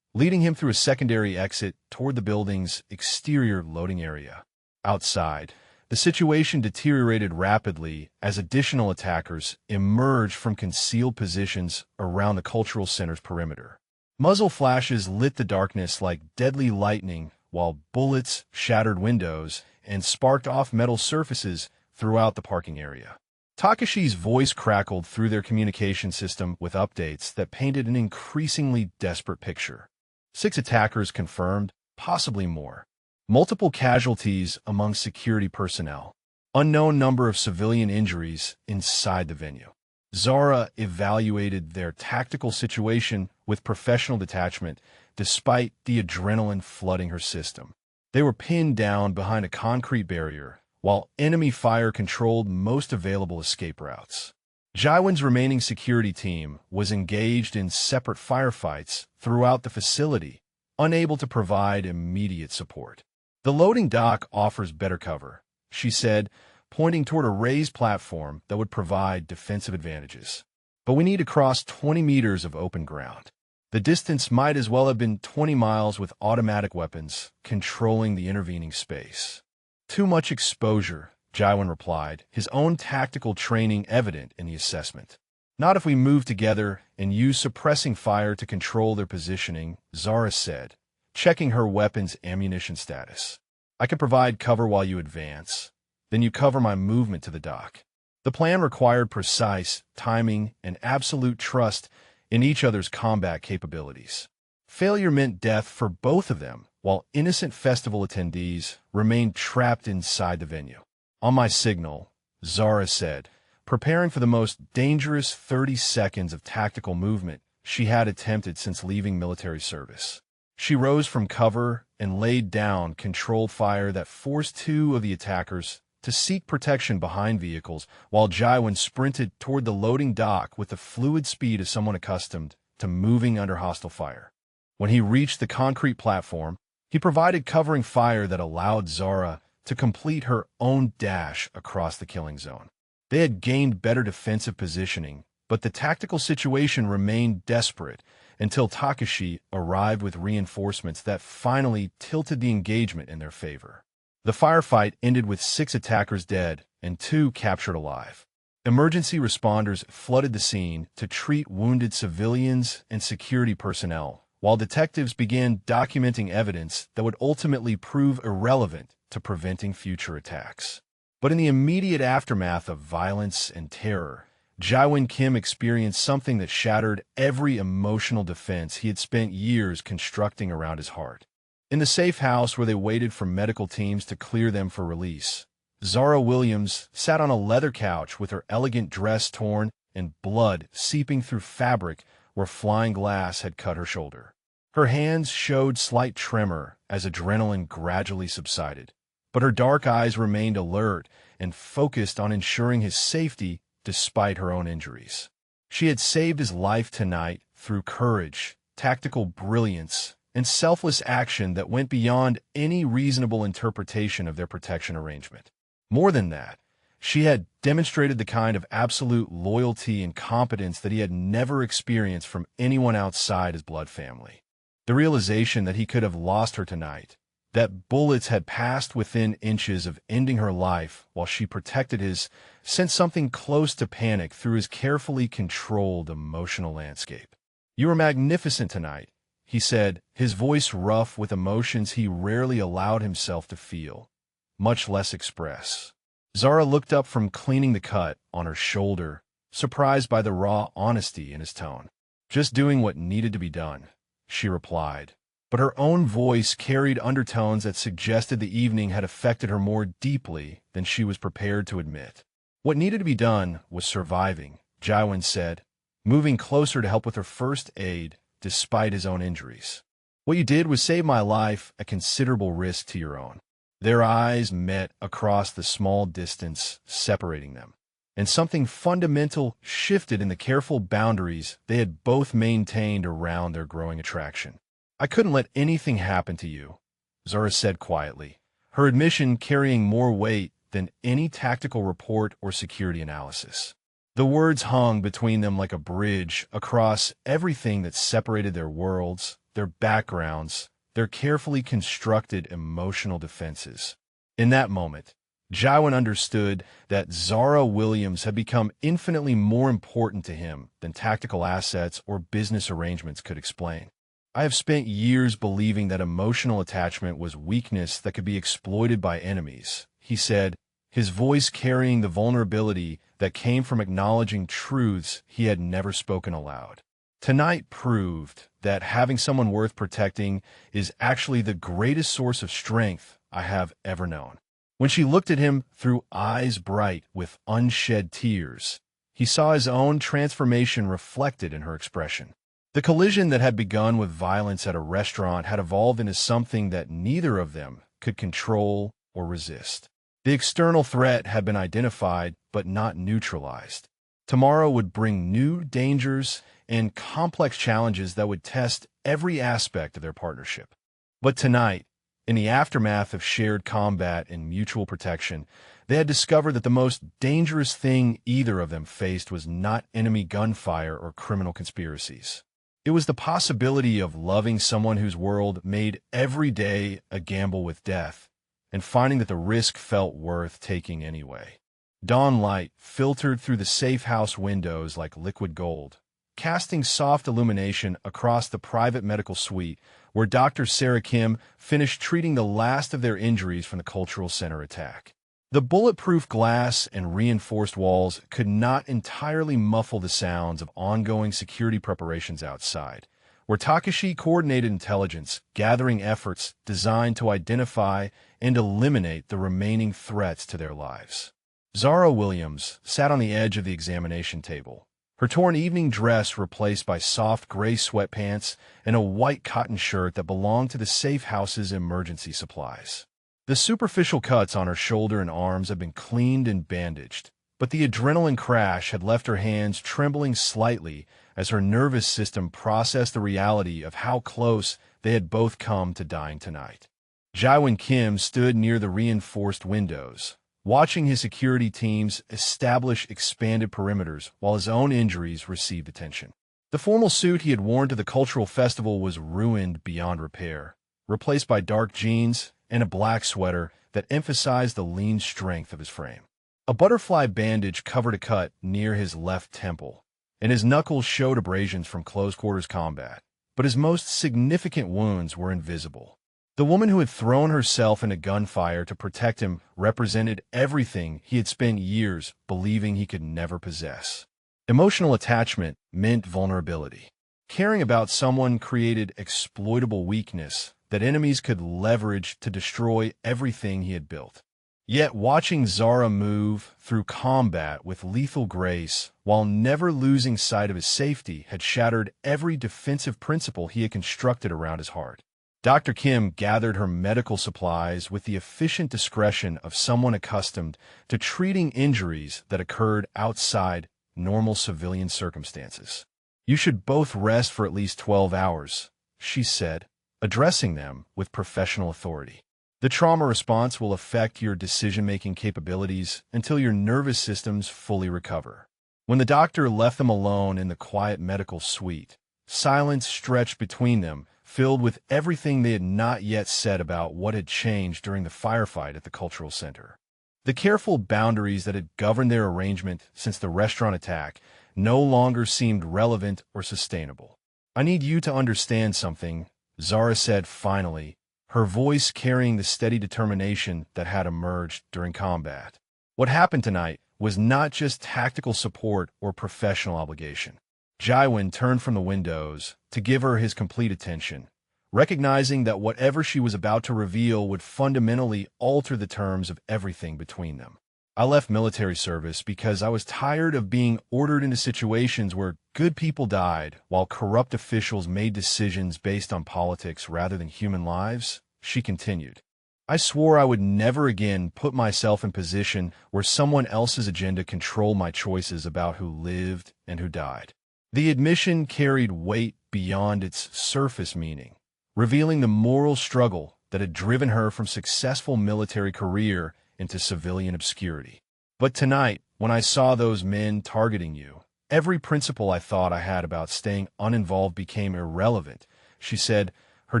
leading him through a secondary exit toward the building's exterior loading area. Outside, the situation deteriorated rapidly as additional attackers emerged from concealed positions around the cultural center's perimeter. Muzzle flashes lit the darkness like deadly lightning, while bullets shattered windows and sparked off metal surfaces throughout the parking area. Takashi's voice crackled through their communication system with updates that painted an increasingly desperate picture. 6 attackers confirmed, possibly more. Multiple casualties among security personnel. Unknown number of civilian injuries inside the venue. Zara evaluated their tactical situation with professional detachment despite the adrenaline flooding her system. They were pinned down behind a concrete barrier, while enemy fire controlled most available escape routes. Jaiwan's remaining security team was engaged in separate firefights throughout the facility, unable to provide immediate support. "The loading dock offers better cover," she said, pointing toward a raised platform that would provide defensive advantages. "But we need to cross 20 meters of open ground. The distance might as well have been 20 miles with automatic weapons controlling the intervening space." "Too much exposure," Jaiwan replied, his own tactical training evident in the assessment. "Not if we move together and use suppressing fire to control their positioning," Zara said, checking her weapon's ammunition status. "I can provide cover while you advance. Then you cover my movement to the dock." The plan required precise timing and absolute trust in each other's combat capabilities. Failure meant death for both of them, while innocent festival attendees remained trapped inside the venue. "On my signal," Zara said, preparing for the most dangerous 30 seconds of tactical movement she had attempted since leaving military service. She rose from cover and laid down controlled fire that forced 2 of the attackers to seek protection behind vehicles, while Jaiwan sprinted toward the loading dock with the fluid speed of someone accustomed to moving under hostile fire. When he reached the concrete platform, he provided covering fire that allowed Zara to complete her own dash across the killing zone. They had gained better defensive positioning, but the tactical situation remained desperate until Takashi arrived with reinforcements that finally tilted the engagement in their favor. The firefight ended with 6 attackers dead and 2 captured alive. Emergency responders flooded the scene to treat wounded civilians and security personnel, while detectives began documenting evidence that would ultimately prove irrelevant to preventing future attacks. But in the immediate aftermath of violence and terror, Jae-won Kim experienced something that shattered every emotional defense he had spent years constructing around his heart. In the safe house where they waited for medical teams to clear them for release, Zara Williams sat on a leather couch with her elegant dress torn and blood seeping through fabric where flying glass had cut her shoulder. Her hands showed slight tremor as adrenaline gradually subsided, but her dark eyes remained alert and focused on ensuring his safety despite her own injuries. She had saved his life tonight through courage, tactical brilliance, and selfless action that went beyond any reasonable interpretation of their protection arrangement. More than that, she had demonstrated the kind of absolute loyalty and competence that he had never experienced from anyone outside his blood family. The realization that he could have lost her tonight, that bullets had passed within inches of ending her life while she protected his, sent something close to panic through his carefully controlled emotional landscape. "You were magnificent tonight," he said, his voice rough with emotions he rarely allowed himself to feel, much less express. Zara looked up from cleaning the cut on her shoulder, surprised by the raw honesty in his tone. "Just doing what needed to be done," she replied. But her own voice carried undertones that suggested the evening had affected her more deeply than she was prepared to admit. "What needed to be done was surviving," Jae-won said, moving closer to help with her first aid despite his own injuries. "What you did was save my life at considerable risk to your own." Their eyes met across the small distance separating them, and something fundamental shifted in the careful boundaries they had both maintained around their growing attraction. "I couldn't let anything happen to you," Zara said quietly, her admission carrying more weight than any tactical report or security analysis. The words hung between them like a bridge across everything that separated their worlds, their backgrounds, their carefully constructed emotional defenses. In that moment, Jae-won understood that Zara Williams had become infinitely more important to him than tactical assets or business arrangements could explain. "I have spent years believing that emotional attachment was weakness that could be exploited by enemies," he said, his voice carrying the vulnerability that came from acknowledging truths he had never spoken aloud. "Tonight proved that having someone worth protecting is actually the greatest source of strength I have ever known." When she looked at him through eyes bright with unshed tears, he saw his own transformation reflected in her expression. The collision that had begun with violence at a restaurant had evolved into something that neither of them could control or resist. The external threat had been identified but not neutralized. Tomorrow would bring new dangers and complex challenges that would test every aspect of their partnership. But tonight, in the aftermath of shared combat and mutual protection, they had discovered that the most dangerous thing either of them faced was not enemy gunfire or criminal conspiracies. It was the possibility of loving someone whose world made every day a gamble with death, and finding that the risk felt worth taking anyway. Dawn light filtered through the safe house windows like liquid gold, casting soft illumination across the private medical suite where Dr. Sarah Kim finished treating the last of their injuries from the cultural center attack. The bulletproof glass and reinforced walls could not entirely muffle the sounds of ongoing security preparations outside, where Takashi coordinated intelligence, gathering efforts designed to identify and eliminate the remaining threats to their lives. Zara Williams sat on the edge of the examination table, her torn evening dress replaced by soft gray sweatpants and a white cotton shirt that belonged to the safe house's emergency supplies. The superficial cuts on her shoulder and arms had been cleaned and bandaged, but the adrenaline crash had left her hands trembling slightly as her nervous system processed the reality of how close they had both come to dying tonight. Jae-won Kim stood near the reinforced windows, watching his security teams establish expanded perimeters while his own injuries received attention. The formal suit he had worn to the cultural festival was ruined beyond repair, replaced by dark jeans and a black sweater that emphasized the lean strength of his frame. A butterfly bandage covered a cut near his left temple, and his knuckles showed abrasions from close-quarters combat, but his most significant wounds were invisible. The woman who had thrown herself into gunfire to protect him represented everything he had spent years believing he could never possess. Emotional attachment meant vulnerability. Caring about someone created exploitable weakness that enemies could leverage to destroy everything he had built. Yet watching Zara move through combat with lethal grace while never losing sight of his safety had shattered every defensive principle he had constructed around his heart. Dr. Kim gathered her medical supplies with the efficient discretion of someone accustomed to treating injuries that occurred outside normal civilian circumstances. "You should both rest for at least 12 hours, she said, addressing them with professional authority. The trauma response will affect your decision-making capabilities until your nervous systems fully recover." When the doctor left them alone in the quiet medical suite, silence stretched between them, filled with everything they had not yet said about what had changed during the firefight at the cultural center. The careful boundaries that had governed their arrangement since the restaurant attack no longer seemed relevant or sustainable. "I need you to understand something," Zara said finally, her voice carrying the steady determination that had emerged during combat. "What happened tonight was not just tactical support or professional obligation." Jaiwin turned from the windows to give her his complete attention, recognizing that whatever she was about to reveal would fundamentally alter the terms of everything between them. "I left military service because I was tired of being ordered into situations where good people died while corrupt officials made decisions based on politics rather than human lives," she continued. "I swore I would never again put myself in position where someone else's agenda controlled my choices about who lived and who died." The admission carried weight beyond its surface meaning, revealing the moral struggle that had driven her from successful military career into civilian obscurity. "But tonight, when I saw those men targeting you, every principle I thought I had about staying uninvolved became irrelevant," she said, her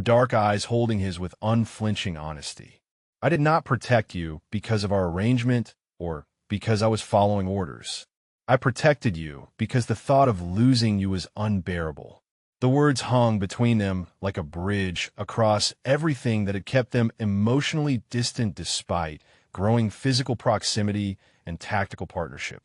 dark eyes holding his with unflinching honesty. "I did not protect you because of our arrangement or because I was following orders. I protected you because the thought of losing you was unbearable." The words hung between them like a bridge across everything that had kept them emotionally distant despite growing physical proximity and tactical partnership.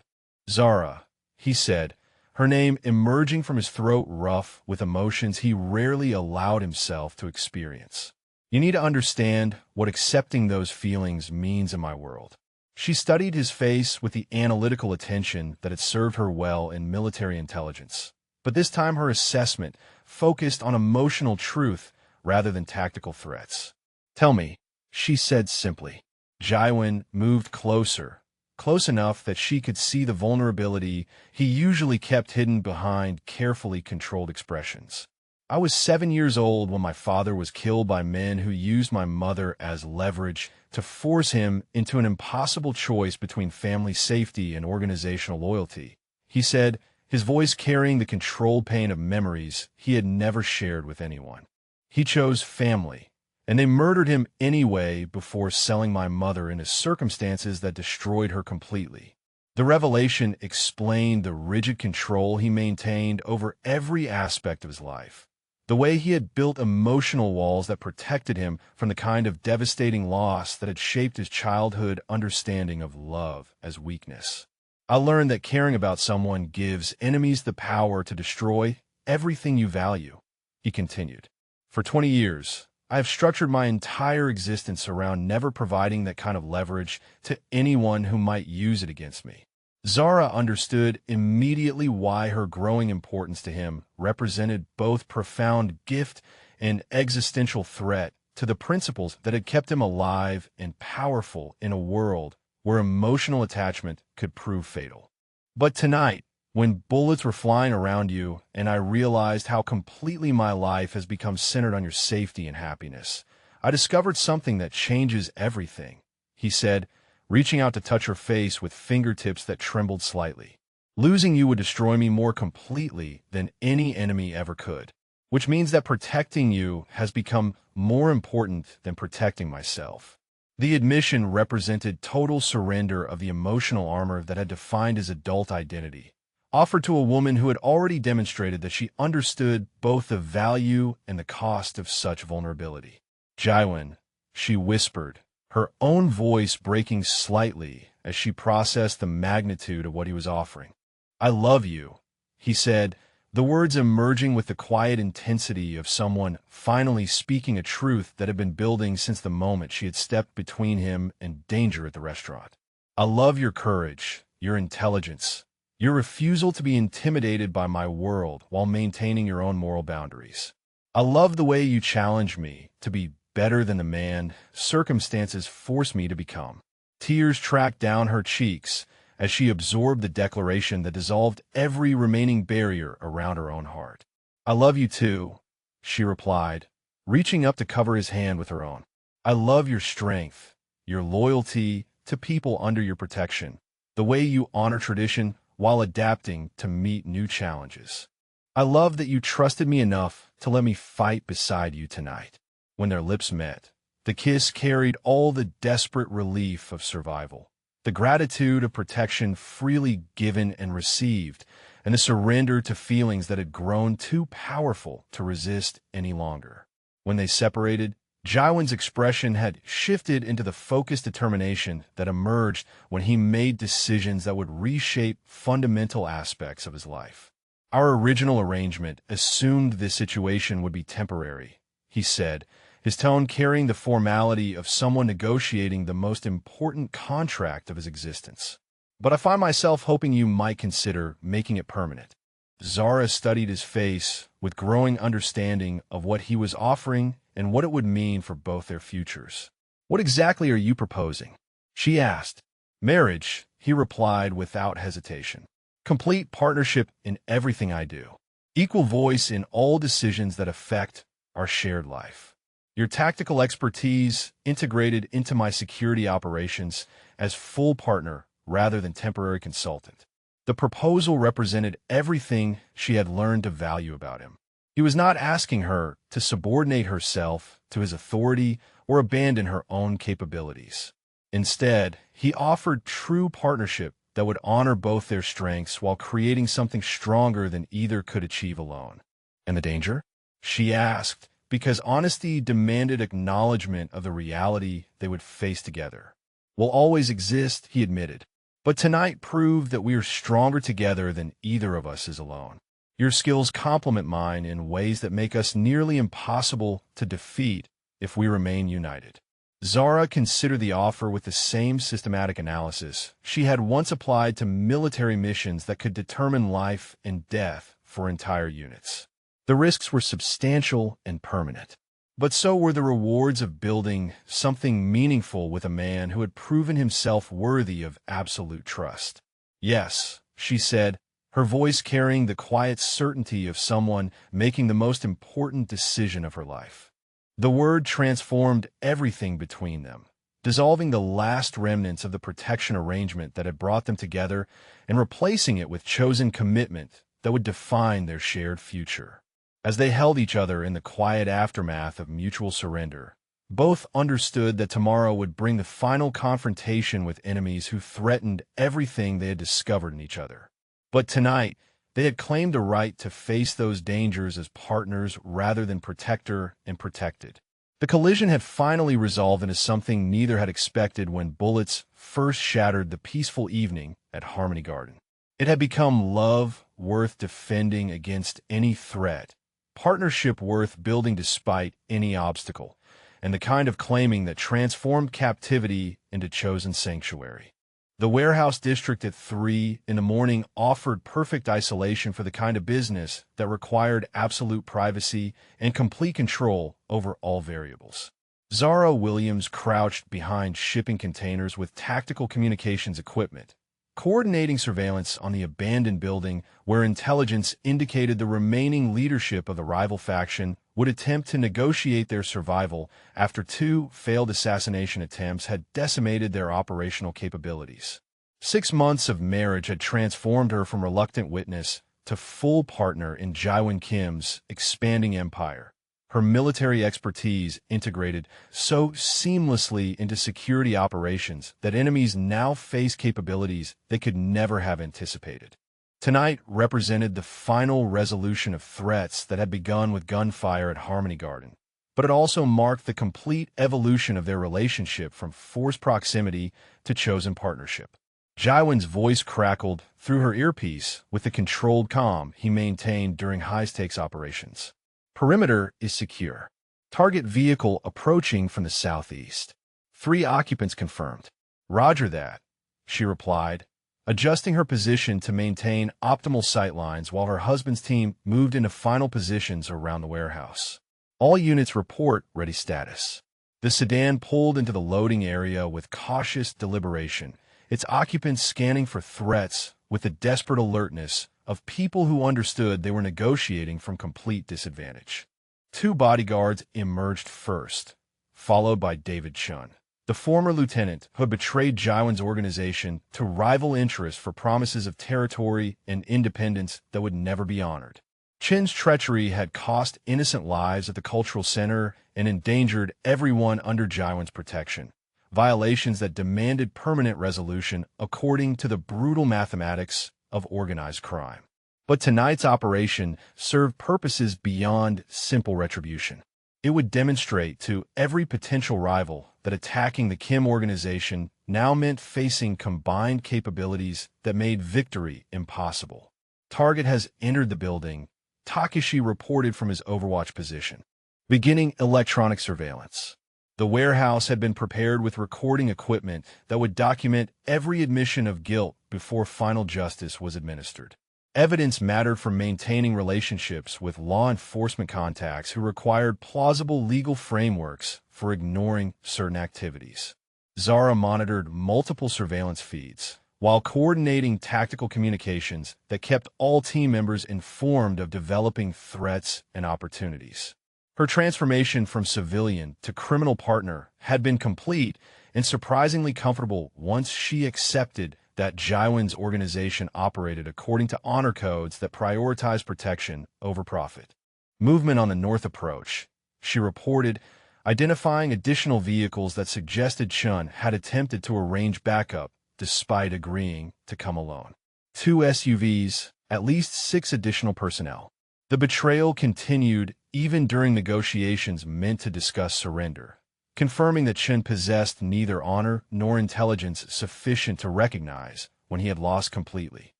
"Zara," he said, her name emerging from his throat rough with emotions he rarely allowed himself to experience. "You need to understand what accepting those feelings means in my world." She studied his face with the analytical attention that had served her well in military intelligence, but this time her assessment focused on emotional truth rather than tactical threats. "Tell me," she said simply. Jaiwin moved closer, close enough that she could see the vulnerability he usually kept hidden behind carefully controlled expressions. "I was 7 years old when my father was killed by men who used my mother as leverage to force him into an impossible choice between family safety and organizational loyalty," he said, his voice carrying the controlled pain of memories he had never shared with anyone. "He chose family, and they murdered him anyway before selling my mother into circumstances that destroyed her completely." The revelation explained the rigid control he maintained over every aspect of his life, the way he had built emotional walls that protected him from the kind of devastating loss that had shaped his childhood understanding of love as weakness. "I learned that caring about someone gives enemies the power to destroy everything you value," he continued. "For 20 years, I have structured my entire existence around never providing that kind of leverage to anyone who might use it against me." Zara understood immediately why her growing importance to him represented both profound gift and existential threat to the principles that had kept him alive and powerful in a world where emotional attachment could prove fatal. "But tonight, when bullets were flying around you and I realized how completely my life has become centered on your safety and happiness, I discovered something that changes everything," he said, reaching out to touch her face with fingertips that trembled slightly. "Losing you would destroy me more completely than any enemy ever could." which means that protecting you has become more important than protecting myself. The admission represented total surrender of the emotional armor that had defined his adult identity, offered to a woman who had already demonstrated that she understood both the value and the cost of such vulnerability. "Jaiwan," she whispered, her own voice breaking slightly as she processed the magnitude of what he was offering. "I love you," he said, the words emerging with the quiet intensity of someone finally speaking a truth that had been building since the moment she had stepped between him and danger at the restaurant. "I love your courage, your intelligence, your refusal to be intimidated by my world while maintaining your own moral boundaries. I love the way you challenge me to be better than the man circumstances force me to become." Tears tracked down her cheeks as she absorbed the declaration that dissolved every remaining barrier around her own heart. "I love you too," she replied, reaching up to cover his hand with her own. "I love your strength, your loyalty to people under your protection, the way you honor tradition while adapting to meet new challenges. I love that you trusted me enough to let me fight beside you tonight." When their lips met, the kiss carried all the desperate relief of survival, the gratitude of protection freely given and received, and the surrender to feelings that had grown too powerful to resist any longer. When they separated, Jaiwan's expression had shifted into the focused determination that emerged when he made decisions that would reshape fundamental aspects of his life. "Our original arrangement assumed this situation would be temporary," he said, his tone carrying the formality of someone negotiating the most important contract of his existence. "But I find myself hoping you might consider making it permanent." Zara studied his face with growing understanding of what he was offering and what it would mean for both their futures. "What exactly are you proposing?" she asked. "Marriage," he replied without hesitation. "Complete partnership in everything I do. Equal voice in all decisions that affect our shared life. Your tactical expertise integrated into my security operations as full partner rather than temporary consultant." The proposal represented everything she had learned to value about him. He was not asking her to subordinate herself to his authority or abandon her own capabilities. Instead, he offered true partnership that would honor both their strengths while creating something stronger than either could achieve alone. "And the danger?" she asked, because honesty demanded acknowledgement of the reality they would face together. "Will always exist," he admitted. "But tonight proved that we are stronger together than either of us is alone. Your skills complement mine in ways that make us nearly impossible to defeat if we remain united." Zara considered the offer with the same systematic analysis she had once applied to military missions that could determine life and death for entire units. The risks were substantial and permanent, but so were the rewards of building something meaningful with a man who had proven himself worthy of absolute trust. "Yes," she said, her voice carrying the quiet certainty of someone making the most important decision of her life. The word transformed everything between them, dissolving the last remnants of the protection arrangement that had brought them together and replacing it with chosen commitment that would define their shared future. As they held each other in the quiet aftermath of mutual surrender, both understood that tomorrow would bring the final confrontation with enemies who threatened everything they had discovered in each other. But tonight, they had claimed the right to face those dangers as partners rather than protector and protected. The collision had finally resolved into something neither had expected when bullets first shattered the peaceful evening at Harmony Garden. It had become love worth defending against any threat, partnership worth building despite any obstacle, and the kind of claiming that transformed captivity into chosen sanctuary. The warehouse district at 3 in the morning offered perfect isolation for the kind of business that required absolute privacy and complete control over all variables. Zara Williams crouched behind shipping containers with tactical communications equipment, coordinating surveillance on the abandoned building where intelligence indicated the remaining leadership of the rival faction would attempt to negotiate their survival after 2 failed assassination attempts had decimated their operational capabilities. 6 months of marriage had transformed her from reluctant witness to full partner in Jaewon Kim's expanding empire. Her military expertise integrated so seamlessly into security operations that enemies now face capabilities they could never have anticipated. Tonight represented the final resolution of threats that had begun with gunfire at Harmony Garden, but it also marked the complete evolution of their relationship from forced proximity to chosen partnership. Jaewon's voice crackled through her earpiece with the controlled calm he maintained during high-stakes operations. Perimeter is secure. Target vehicle approaching from the southeast. 3 occupants confirmed. Roger that, she replied, adjusting her position to maintain optimal sightlines while her husband's team moved into final positions around the warehouse. All units report ready status. The sedan pulled into the loading area with cautious deliberation, its occupants scanning for threats with the desperate alertness of people who understood they were negotiating from complete disadvantage. 2 bodyguards emerged first, followed by David Chun, the former lieutenant who had betrayed Jaewon's organization to rival interests for promises of territory and independence that would never be honored. Chin's treachery had cost innocent lives at the cultural center and endangered everyone under Jaewon's protection, violations that demanded permanent resolution according to the brutal mathematics of organized crime. But tonight's operation served purposes beyond simple retribution. It would demonstrate to every potential rival that attacking the Kim organization now meant facing combined capabilities that made victory impossible. Target has entered the building, Takeshi reported from his overwatch position. Beginning electronic surveillance. The warehouse had been prepared with recording equipment that would document every admission of guilt before final justice was administered. Evidence mattered for maintaining relationships with law enforcement contacts who required plausible legal frameworks for ignoring certain activities. Zara monitored multiple surveillance feeds, while coordinating tactical communications that kept all team members informed of developing threats and opportunities. Her transformation from civilian to criminal partner had been complete and surprisingly comfortable once she accepted that Jaewon's organization operated according to honor codes that prioritized protection over profit. Movement on the north approach, she reported, identifying additional vehicles that suggested Chun had attempted to arrange backup despite agreeing to come alone. 2 SUVs, at least 6 additional personnel. The betrayal continued even during negotiations meant to discuss surrender, confirming that Chun possessed neither honor nor intelligence sufficient to recognize when he had lost completely.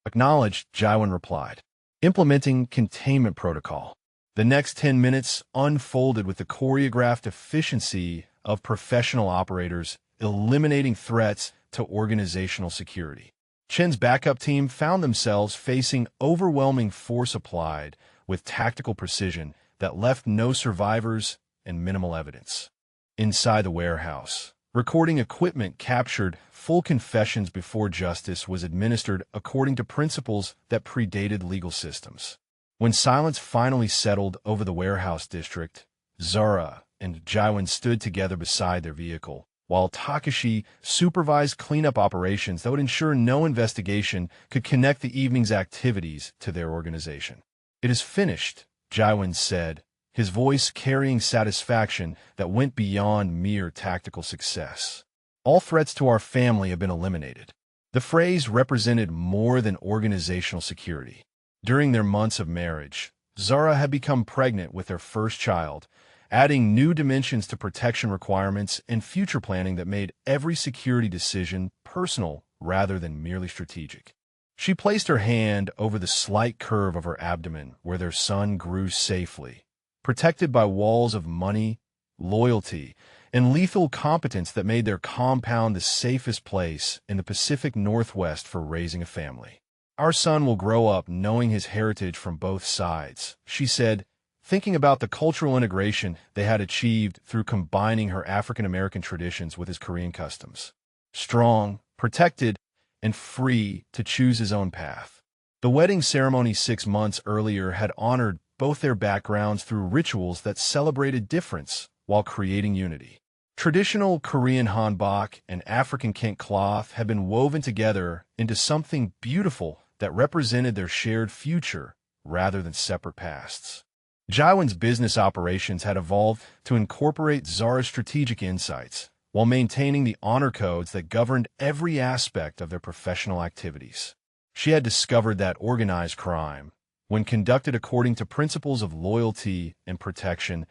Acknowledged, Jaewon replied. Implementing containment protocol. The next 10 minutes unfolded with the choreographed efficiency of professional operators eliminating threats to organizational security. Chin's backup team found themselves facing overwhelming force applied with tactical precision that left no survivors and minimal evidence. Inside the warehouse, recording equipment captured full confessions before justice was administered according to principles that predated legal systems. When silence finally settled over the warehouse district, Zara and Jaewon stood together beside their vehicle, while Takeshi supervised cleanup operations that would ensure no investigation could connect the evening's activities to their organization. It is finished, Jaewon said, his voice carrying satisfaction that went beyond mere tactical success. All threats to our family have been eliminated. The phrase represented more than organizational security. During their months of marriage, Zara had become pregnant with their first child, adding new dimensions to protection requirements and future planning that made every security decision personal rather than merely strategic. She placed her hand over the slight curve of her abdomen where their son grew safely, protected by walls of money, loyalty, and lethal competence that made their compound the safest place in the Pacific Northwest for raising a family. Our son will grow up knowing his heritage from both sides, she said, thinking about the cultural integration they had achieved through combining her African-American traditions with his Korean customs. Strong, protected, and free to choose his own path. The wedding ceremony 6 months earlier had honored both their backgrounds through rituals that celebrated difference while creating unity. Traditional Korean hanbok and African kente cloth had been woven together into something beautiful that represented their shared future rather than separate pasts. Jaiwin's business operations had evolved to incorporate Zara's strategic insights while maintaining the honor codes that governed every aspect of their professional activities. She had discovered that organized crime, when conducted according to principles of loyalty and protection,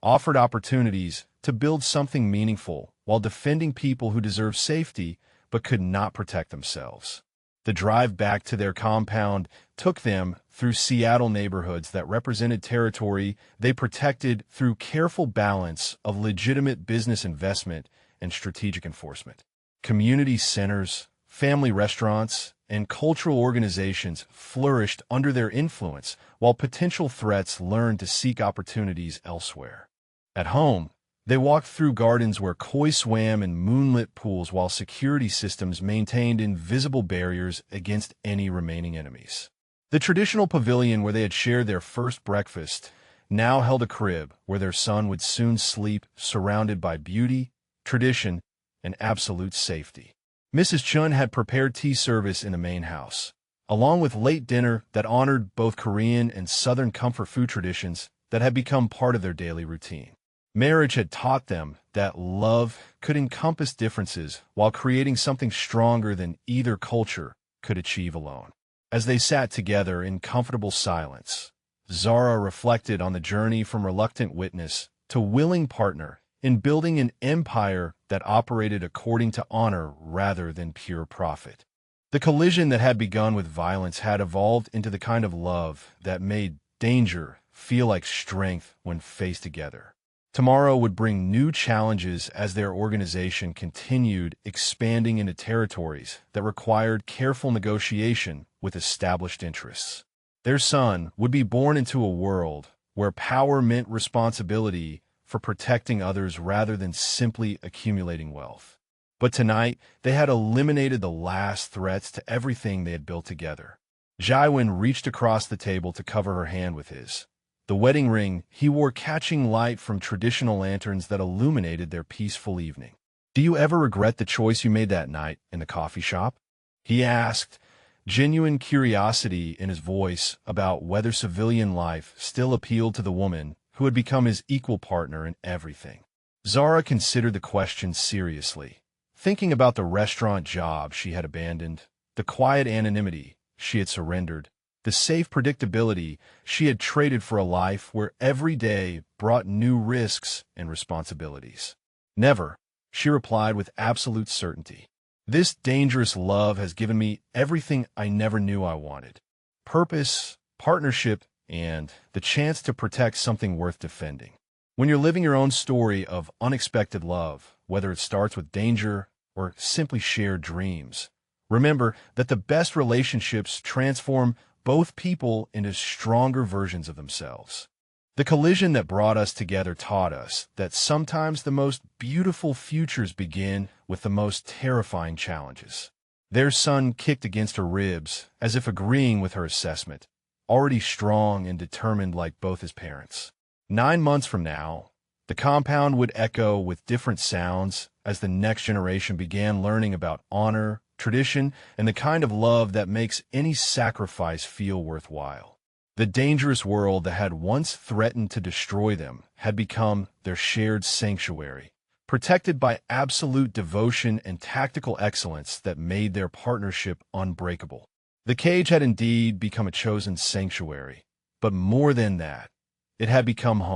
offered opportunities to build something meaningful while defending people who deserved safety but could not protect themselves. The drive back to their compound took them through Seattle neighborhoods that represented territory they protected through careful balance of legitimate business investment and strategic enforcement. Community centers, family restaurants, and cultural organizations flourished under their influence, while potential threats learned to seek opportunities elsewhere. At home, they walked through gardens where koi swam in moonlit pools while security systems maintained invisible barriers against any remaining enemies. The traditional pavilion where they had shared their first breakfast now held a crib where their son would soon sleep, surrounded by beauty, tradition, and absolute safety. Mrs. Chun had prepared tea service in the main house, along with late dinner that honored both Korean and Southern comfort food traditions that had become part of their daily routine. Marriage had taught them that love could encompass differences while creating something stronger than either culture could achieve alone. As they sat together in comfortable silence, Zara reflected on the journey from reluctant witness to willing partner in building an empire that operated according to honor rather than pure profit. The collision that had begun with violence had evolved into the kind of love that made danger feel like strength when faced together. Tomorrow would bring new challenges as their organization continued expanding into territories that required careful negotiation with established interests. Their son would be born into a world where power meant responsibility for protecting others rather than simply accumulating wealth. But tonight, they had eliminated the last threats to everything they had built together. Jaiwin reached across the table to cover her hand with his. The wedding ring he wore catching light from traditional lanterns that illuminated their peaceful evening. "Do you ever regret the choice you made that night in the coffee shop?" he asked, genuine curiosity in his voice about whether civilian life still appealed to the woman who had become his equal partner in everything. Zara considered the question seriously, thinking about the restaurant job she had abandoned, the quiet anonymity she had surrendered, the safe predictability she had traded for a life where every day brought new risks and responsibilities. "Never," she replied with absolute certainty. "This dangerous love has given me everything I never knew I wanted: purpose, partnership, and the chance to protect something worth defending." When you're living your own story of unexpected love, whether it starts with danger or simply shared dreams, remember that the best relationships transform both people into stronger versions of themselves. The collision that brought us together taught us that sometimes the most beautiful futures begin with the most terrifying challenges. Their son kicked against her ribs as if agreeing with her assessment, already strong and determined like both his parents. 9 months from now, the compound would echo with different sounds as the next generation began learning about honor, tradition, and the kind of love that makes any sacrifice feel worthwhile. The dangerous world that had once threatened to destroy them had become their shared sanctuary, protected by absolute devotion and tactical excellence that made their partnership unbreakable. The cage had indeed become a chosen sanctuary, but more than that, it had become home.